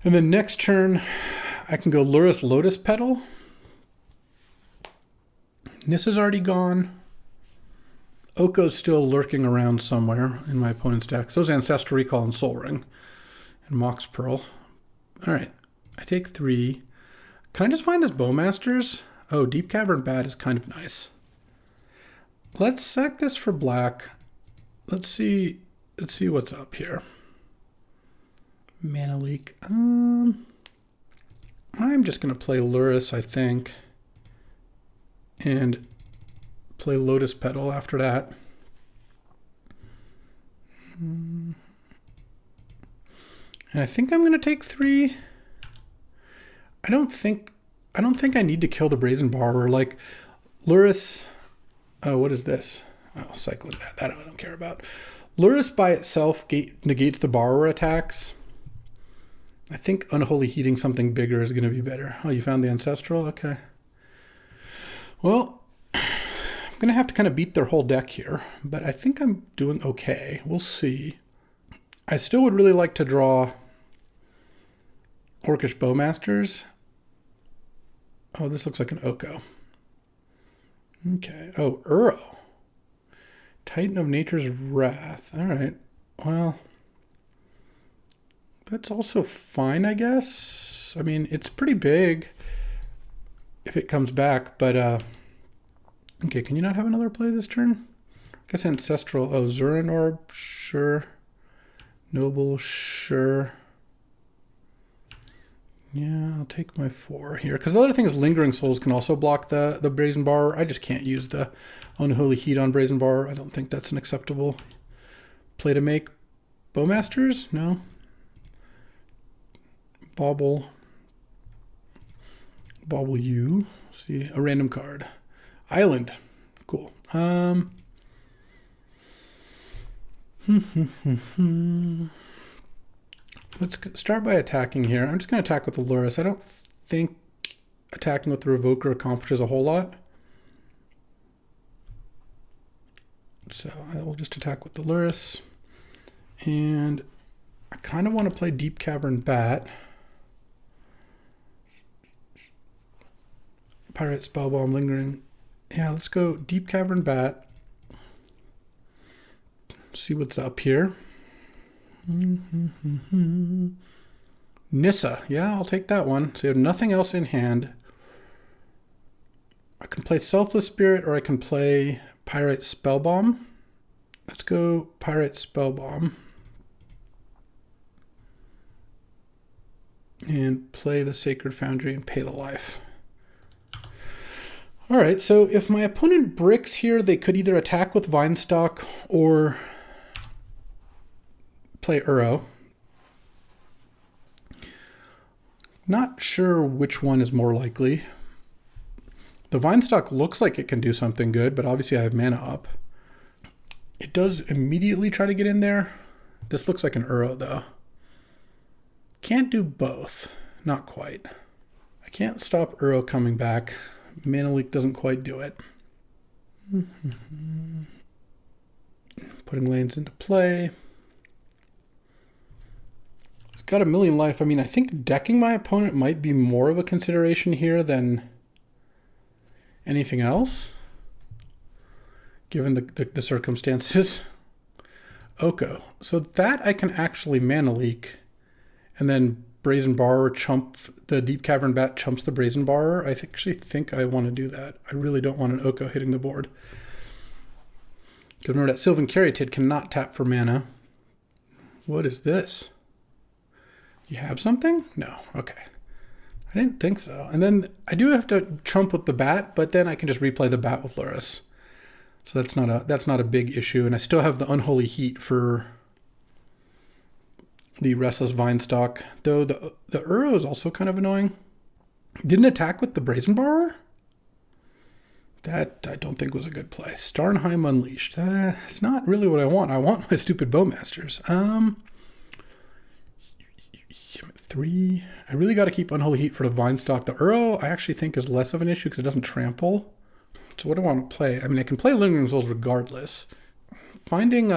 And then next turn, I can go Lurrus Lotus Petal. Nissa's already gone. Oko's still lurking around somewhere in my opponent's deck. So is Ancestral Recall and Soul Ring. And Mox Pearl. All right, I take 3. Can I just find this Bowmasters? Oh, Deep Cavern Bat is kind of nice. Let's sack this for black. Let's see what's up here. Mana Leak. I'm just going to play Lurrus, I think. And play Lotus Petal after that. And I think I'm going to take 3. I don't think I need to kill the Brazen Borrower. Like, Lurrus... Oh, what is this? Oh, cycling that. That I don't care about. Lurrus by itself negates the Borrower attacks. I think Unholy Heating something bigger is going to be better. Oh, you found the Ancestral? Okay. Well, I'm going to have to kind of beat their whole deck here, but I think I'm doing okay. We'll see. I still would really like to draw Orcish Bowmasters. Oh, this looks like an Oko. Okay. Oh, Uro. Titan of Nature's Wrath. All right. Well, that's also fine, I guess. I mean, it's pretty big if it comes back, but okay, can you not have another play this turn? I guess Ancestral. Oh, Zurin Orb, sure. Noble, sure. Yeah, I'll take my 4 here. Because the other thing is Lingering Souls can also block the Brazen Borrower. I just can't use the Unholy Heat on Brazen Borrower. I don't think that's an acceptable play to make. Bowmasters? No. Bauble U. See, a random card. Island. Cool. Let's start by attacking here. I'm just going to attack with the Lurrus. I don't think attacking with the Revoker accomplishes a whole lot. So I will just attack with the Lurrus. And I kind of want to play Deep Cavern Bat. Pirate Spellbomb, Lingering. Yeah, let's go Deep Cavern Bat. See what's up here. Nissa. Yeah, I'll take that one. So you have nothing else in hand. I can play Selfless Spirit or I can play Pirate Spellbomb. Let's go Pirate Spellbomb. And play the Sacred Foundry and pay the life. All right, so if my opponent bricks here, they could either attack with Vinestock or play Uro. Not sure which one is more likely. The Vinestock looks like it can do something good, but obviously I have mana up. It does immediately try to get in there. This looks like an Uro, though. Can't do both. Not quite. I can't stop Uro coming back. Mana Leak doesn't quite do it. Putting lands into play. It's got a million life. I mean, I think decking my opponent might be more of a consideration here than anything else, given the circumstances. Oko. So that I can actually Mana Leak, and then Brazen Borrower chump, the Deep Cavern Bat chumps the Brazen Borrower. I actually think I want to do that. I really don't want an Oko hitting the board. Because remember that Sylvan Caryatid cannot tap for mana. What is this? You have something? No. Okay. I didn't think so. And then I do have to trump with the bat, but then I can just replay the bat with Lurrus. So that's not a big issue. And I still have the Unholy Heat for the Restless Vinestock, though the Uro is also kind of annoying. Didn't attack with the Brazen Borrower? That I don't think was a good play. Starnheim Unleashed. It's not really what I want. I want my stupid Bowmasters. 3. I really got to keep Unholy Heat for the Vinestock. The Uro I actually think is less of an issue because it doesn't trample. So what do I want to play? I mean, I can play Lingering Souls regardless. Finding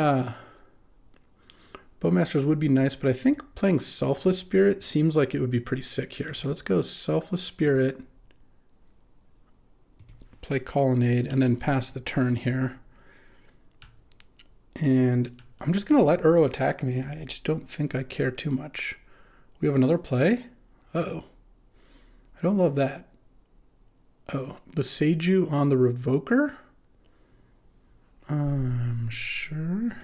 Bowmasters would be nice, but I think playing Selfless Spirit seems like it would be pretty sick here. So let's go Selfless Spirit, play Colonnade, and then pass the turn here. And I'm just going to let Uro attack me. I just don't think I care too much. We have another play. Uh-oh. I don't love that. Oh, Beseiju on the Revoker? Sure.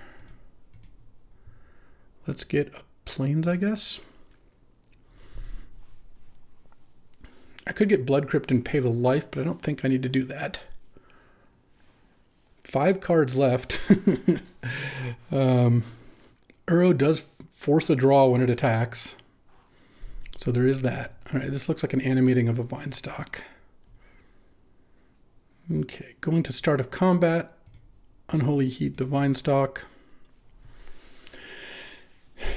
Let's get Plains, I guess. I could get Blood Crypt and pay the life, but I don't think I need to do that. 5 cards left. Uro does force a draw when it attacks. So there is that. All right, this looks like an animating of a Vinestock. Okay, going to start of combat. Unholy Heat the Vinestock.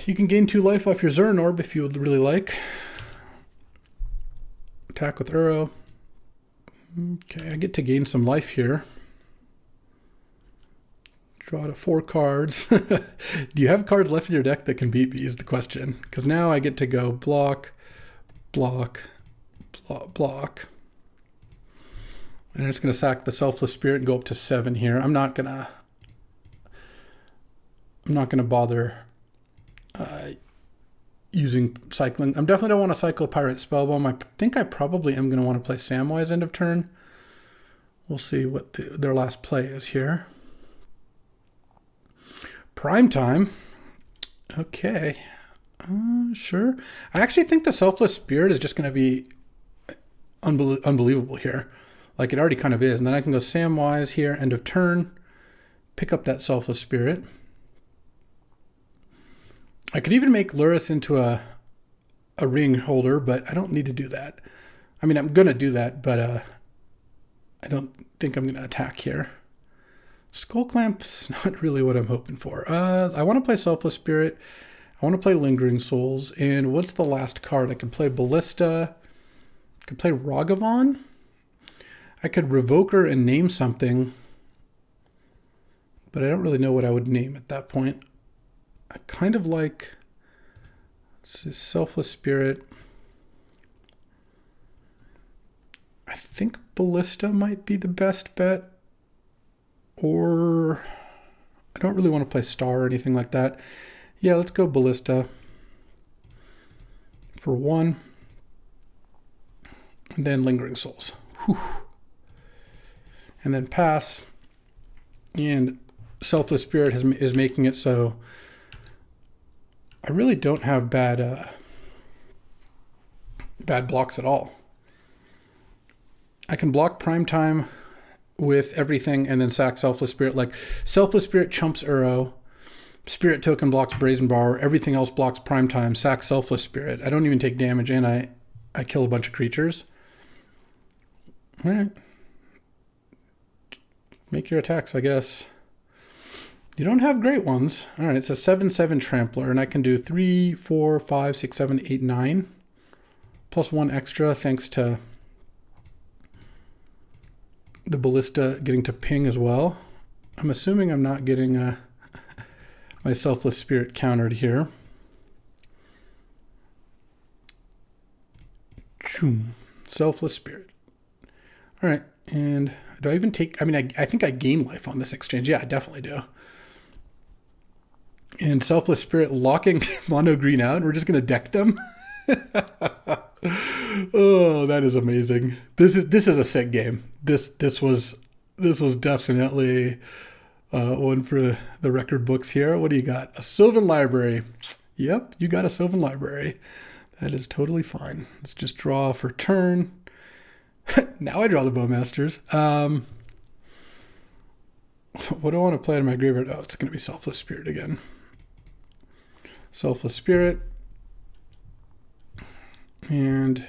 You can gain 2 life off your Zern Orb if you would really like. Attack with Uro. Okay, I get to gain some life here. Draw to 4 cards. Do you have cards left in your deck that can beat me is the question. Because now I get to go block, block, block, block. And I'm just going to sack the Selfless Spirit and go up to 7 here. I'm not gonna bother using cycling. I definitely don't want to cycle Pirate Spellbomb. I think I probably am going to want to play Samwise end of turn. We'll see what their last play is here. Prime time. Okay. Sure. I actually think the Selfless Spirit is just going to be unbelievable here. Like it already kind of is. And then I can go Samwise here, end of turn. Pick up that Selfless Spirit. I could even make Lurrus into a ring holder, but I don't need to do that. I mean, I'm going to do that, but I don't think I'm going to attack here. Skullclamp's not really what I'm hoping for. I want to play Selfless Spirit. I want to play Lingering Souls. And what's the last card? I could play Ballista. I could play Ragavan. I could Revoker and name something. But I don't really know what I would name at that point. I kind of like Selfless Spirit. I think Ballista might be the best bet. Or I don't really want to play Star or anything like that. Yeah, let's go Ballista for 1. And then Lingering Souls. Whew. And then pass. And Selfless Spirit is making it so I really don't have bad blocks at all. I can block Primetime with everything and then sack Selfless Spirit. Like Selfless Spirit chumps Uro, Spirit Token blocks Brazen Borrower, everything else blocks Primetime, sack Selfless Spirit. I don't even take damage and I kill a bunch of creatures. All right. Make your attacks, I guess. You don't have great ones. All right, it's a 7/7 Trampler, and I can do 3, 4, 5, 6, 7, 8, 9. Plus 1 extra thanks to the Ballista getting to ping as well. I'm assuming I'm not getting my Selfless Spirit countered here. Selfless Spirit. All right, and do I even take... I mean, I think I gain life on this exchange. Yeah, I definitely do. And Selfless Spirit locking mono green out. We're just going to deck them. Oh, that is amazing. This is a sick game. This was definitely one for the record books here. What do you got? A Sylvan Library. Yep, you got a Sylvan Library. That is totally fine. Let's just draw for turn. Now I draw the Bowmasters. What do I want to play in my graveyard? Oh, it's going to be Selfless Spirit again. Selfless Spirit. And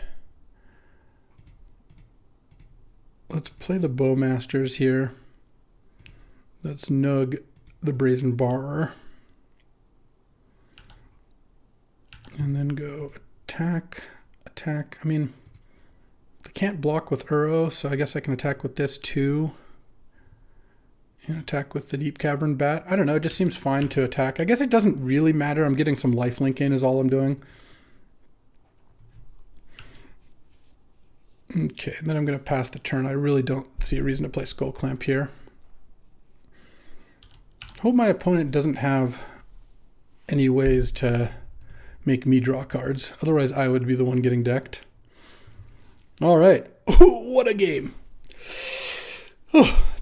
let's play the Bowmasters here. Let's nug the Brazen Barrer. And then go attack, attack. I mean, I can't block with Uro, so I guess I can attack with this too. And attack with the Deep Cavern Bat. I don't know, it just seems fine to attack. I guess it doesn't really matter. I'm getting some lifelink in is all I'm doing. Okay, and then I'm going to pass the turn. I really don't see a reason to play Skull Clamp here. Hope my opponent doesn't have any ways to make me draw cards. Otherwise, I would be the one getting decked. All right. What a game.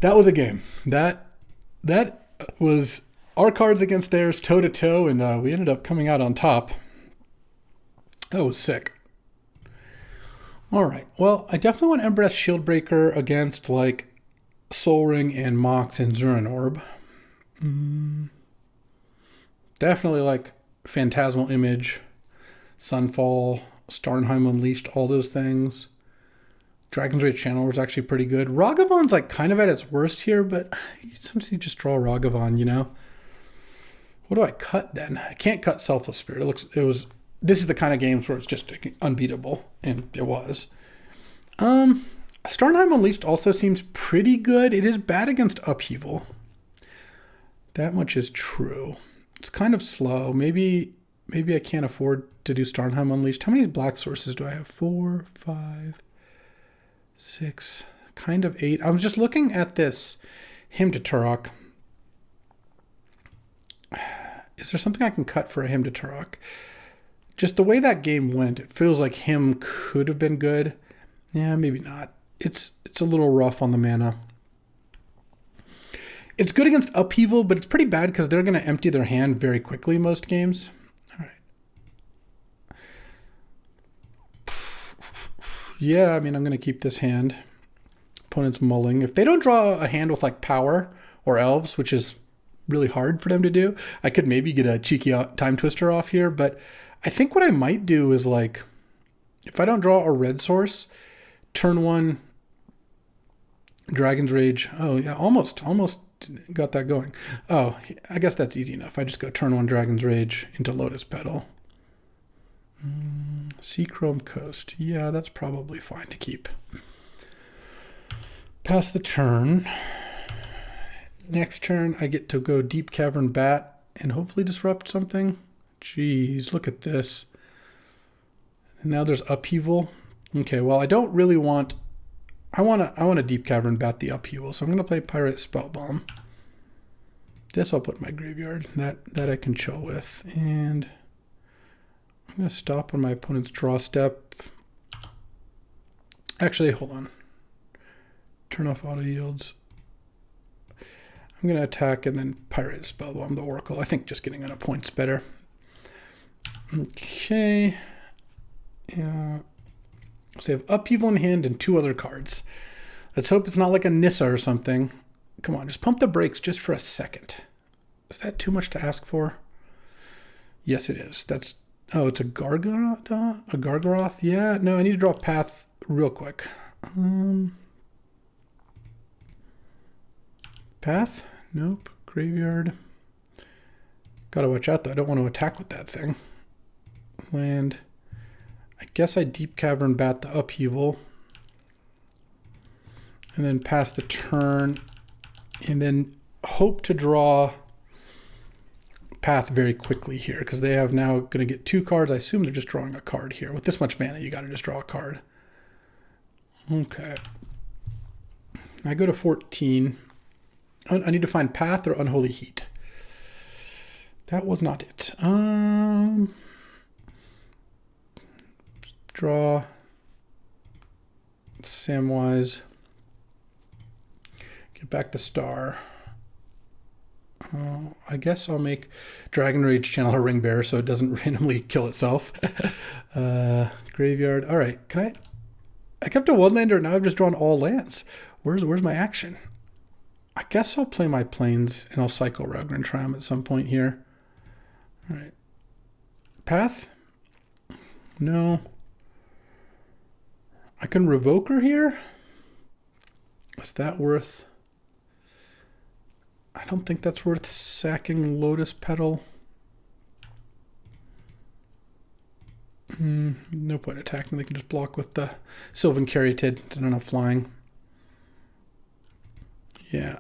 That was a game. That was our cards against theirs, toe-to-toe, and we ended up coming out on top. That was sick. All right. Well, I definitely want Embrace Shieldbreaker against, like, Sol Ring and Mox and Zuran Orb. Definitely, like, Phantasmal Image, Sunfall, Starnheim Unleashed, all those things. Dragon's Rage Channel was actually pretty good. Ragavan's, like, kind of at its worst here, but sometimes you just draw Ragavan, you know? What do I cut, then? I can't cut Selfless Spirit. This is the kind of games where it's just unbeatable, and it was. Starnheim Unleashed also seems pretty good. It is bad against Upheaval. That much is true. It's kind of slow. Maybe I can't afford to do Starnheim Unleashed. How many black sources do I have? 4, 5, 6, kind of 8. I was just looking at this Hymn to Turok. Is there something I can cut for a Hymn to Turok? Just the way that game went, it feels like him could have been good. Yeah, maybe not. It's a little rough on the mana. It's good against Upheaval, but it's pretty bad because they're going to empty their hand very quickly most games. All right. Yeah, I mean, I'm going to keep this hand. Opponent's mulling. If they don't draw a hand with, like, Power or Elves, which is really hard for them to do, I could maybe get a cheeky Time Twister off here, but I think what I might do is, like, if I don't draw a red source, turn 1 Dragon's Rage. Oh, yeah, almost got that going. Oh, I guess that's easy enough. I just go turn 1 Dragon's Rage into Lotus Petal. Seachrome Coast. Yeah, that's probably fine to keep. Pass the turn. Next turn, I get to go Deep Cavern Bat and hopefully disrupt something. Jeez, look at this. And now there's Upheaval. Okay, well, I don't really want... I want to Deep Cavern Bat the Upheaval, so I'm going to play Pirate Spellbomb. This I'll put in my graveyard. That I can chill with. And I'm going to stop on my opponent's draw step. Actually, hold on. Turn off auto yields. I'm going to attack and then Pirate Spellbomb the Oracle. I think just getting on a point's better. Okay. Yeah. So I have Upheaval in hand and 2 other cards. Let's hope it's not like a Nissa or something. Come on, just pump the brakes just for a second. Is that too much to ask for? Yes, it is. Oh, it's a Gargaroth? A Gargaroth? Yeah, no, I need to draw a path real quick. Path? Nope. Graveyard. Gotta watch out, though. I don't want to attack with that thing. Land. I guess I Deep Cavern Bat the Upheaval. And then pass the turn. And then hope to draw path very quickly here. Because they have now going to get 2 cards. I assume they're just drawing a card here. With this much mana, you got to just draw a card. Okay. I go to 14. I need to find path or Unholy Heat. That was not it. Draw. Samwise. Get back the star. I guess I'll make Dragon Rage channel a Ring Bearer so it doesn't randomly kill itself. Graveyard. All right, can I kept a one lander. Now I've just drawn all lands. Where's my action? I guess I'll play my plains and I'll cycle Ragran Triumph at some point here. All right. Path? No. I can revoke her here? Is that worth... I don't think that's worth sacking Lotus Petal. No point attacking. They can just block with the Sylvan Caryatid. They don't have flying. Yeah.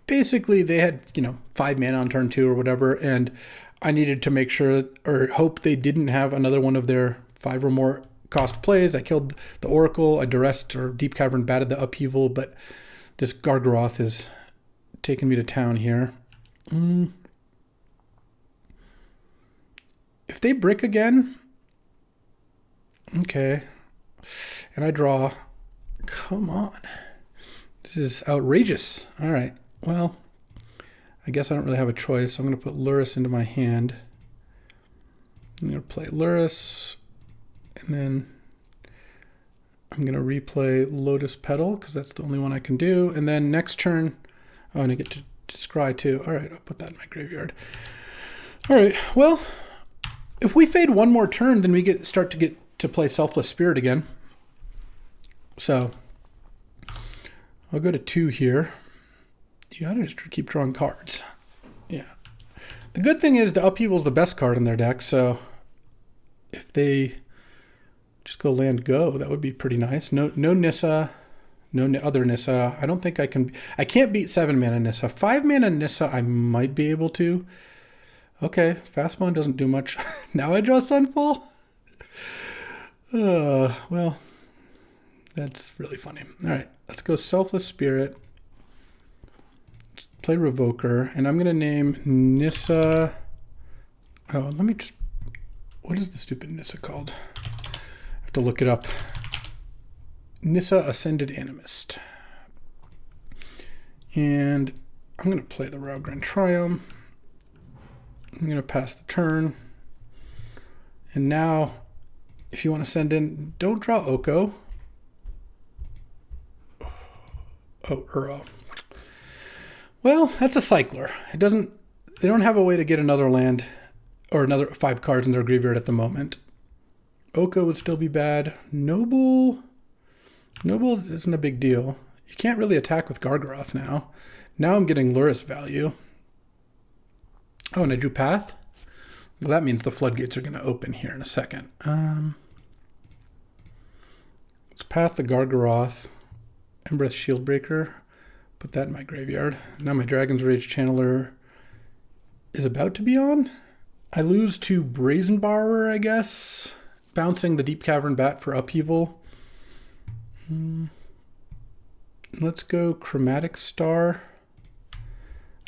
Basically, they had, 5 mana on turn 2 or whatever, and I needed to make sure or hope they didn't have another one of their 5 or more cost plays. I killed the Oracle. I duressed or Deep Cavern batted the Upheaval, but this Gargaroth is taking me to town here. If they brick again... Okay. And I draw. Come on. This is outrageous. All right. Well, I guess I don't really have a choice. I'm going to put Lurrus into my hand. I'm going to play Lurrus. And then I'm going to replay Lotus Petal because that's the only one I can do. And then next turn, and I get to scry too. All right. I'll put that in my graveyard. All right. Well, if we fade one more turn, then we start to get to play Selfless Spirit again. So I'll go to 2 here. You gotta just keep drawing cards. Yeah. The good thing is the Upheaval's the best card in their deck, so if they just go land go, that would be pretty nice. No Nissa, no other Nissa. I don't think I can't beat 7 mana Nissa. 5 mana Nissa I might be able to. Okay, Fastmon doesn't do much. Now I draw Sunfall? Well, that's really funny. All right, let's go Selfless Spirit. Let's play Revoker, and I'm going to name Nissa... Oh, let me just... What is the stupid Nissa called? I have to look it up. Nissa Ascended Animist. And I'm going to play the Ragran Triumph. I'm going to pass the turn. And now... If you want to send in, don't draw Oko. Oh, Uro. Well, that's a cycler. They don't have a way to get another land or another 5 cards in their graveyard at the moment. Oko would still be bad. Noble isn't a big deal. You can't really attack with Gargaroth now. Now I'm getting Lurrus value. Oh, and I drew Path. Well, that means the floodgates are going to open here in a second. Let's Path the Gargaroth, Embereth Shieldbreaker. Put that in my graveyard. Now my Dragon's Rage Channeler is about to be on. I lose to Brazen Borrower, I guess. Bouncing the Deep Cavern Bat for Upheaval. Let's go Chromatic Star.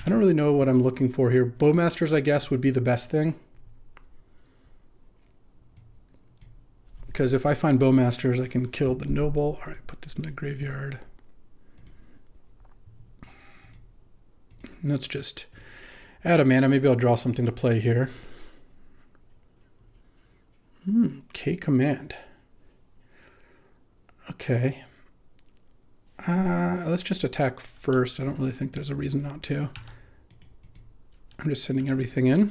I don't really know what I'm looking for here. Bowmasters, I guess, would be the best thing. Because if I find Bowmasters, I can kill the Noble. All right, put this in the graveyard. Let's just add a mana. Maybe I'll draw something to play here. K Command. Okay. Let's just attack first. I don't really think there's a reason not to. I'm just sending everything in. I'm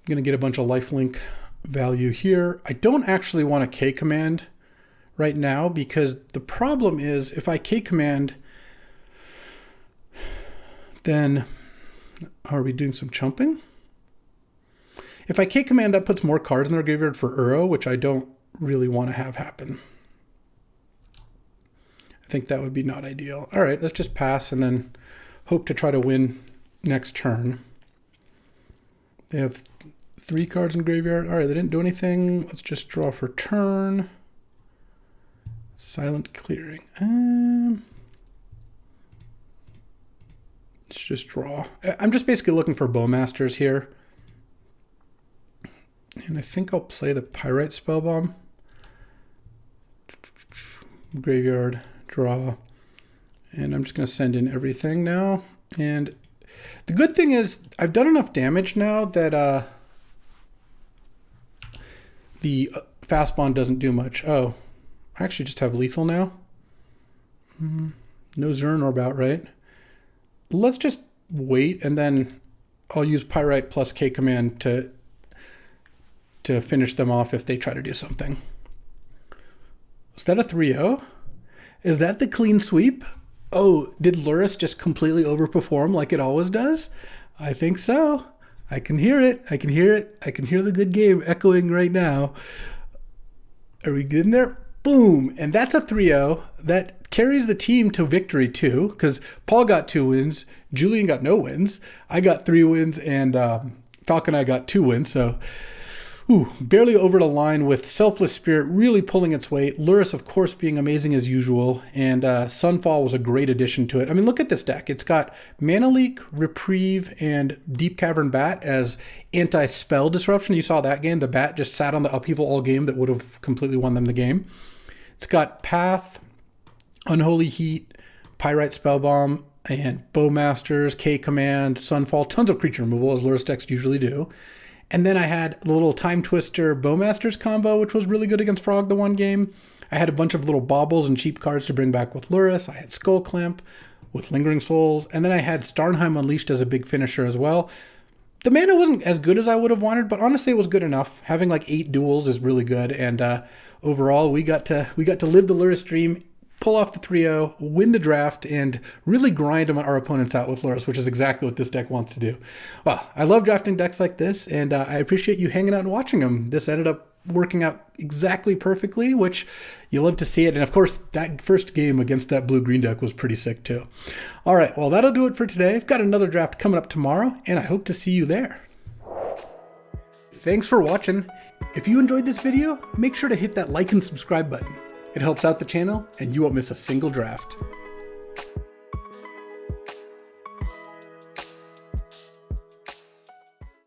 going to get a bunch of lifelink value here. I don't actually want a K command right now because the problem is if I K command, then are we doing some chumping? If I K command, that puts more cards in their graveyard for Uro, which I don't really want to have happen. I think that would be not ideal. All right, let's just pass and then hope to try to win next turn. They have 3 cards in graveyard. All right, they didn't do anything. Let's just draw for turn. Silent Clearing. Let's just draw. I'm just basically looking for Bowmasters here. And I think I'll play the Pyrite Spellbomb. Graveyard, draw. And I'm just going to send in everything now. And the good thing is I've done enough damage now that the fast bond doesn't do much. Oh, I actually just have lethal now. No Zern or Bout, right? Let's just wait, and then I'll use Pyrite plus K command to finish them off if they try to do something. Is that a 3-0? Is that the clean sweep? Oh, did Lurrus just completely overperform like it always does? I think so. I can hear it. I can hear it. I can hear the good game echoing right now. Are we good in there? Boom. And that's a 3-0. That carries the team to victory too, because Paul got 2 wins. Julian got no wins. I got 3 wins, and Falcon and I got 2 wins. So barely over the line with Selfless Spirit really pulling its weight. Lurrus, of course, being amazing as usual. And Sunfall was a great addition to it. I mean, look at this deck. It's got Mana Leak, Reprieve, and Deep Cavern Bat as anti-spell disruption. You saw that game. The Bat just sat on the upheaval all game that would have completely won them the game. It's got Path, Unholy Heat, Pyrite Spellbomb, and Bowmasters, K-Command, Sunfall. Tons of creature removal, as Lurrus decks usually do. And then I had the little Time Twister Bowmasters combo, which was really good against Frog the one game. I had a bunch of little baubles and cheap cards to bring back with Lurrus. I had Skull Clamp with Lingering Souls. And then I had Starnheim Unleashed as a big finisher as well. The mana wasn't as good as I would have wanted, but honestly it was good enough. Having like 8 duels is really good. And overall, we got to live the Lurrus dream, pull off the 3-0, win the draft, and really grind our opponents out with Lurrus, which is exactly what this deck wants to do. Well, I love drafting decks like this, and I appreciate you hanging out and watching them. This ended up working out exactly perfectly, which you love to see it. And of course, that first game against that blue-green deck was pretty sick too. All right, well, that'll do it for today. I've got another draft coming up tomorrow, and I hope to see you there. Thanks for watching. If you enjoyed this video, make sure to hit that like and subscribe button. It helps out the channel, and you won't miss a single draft.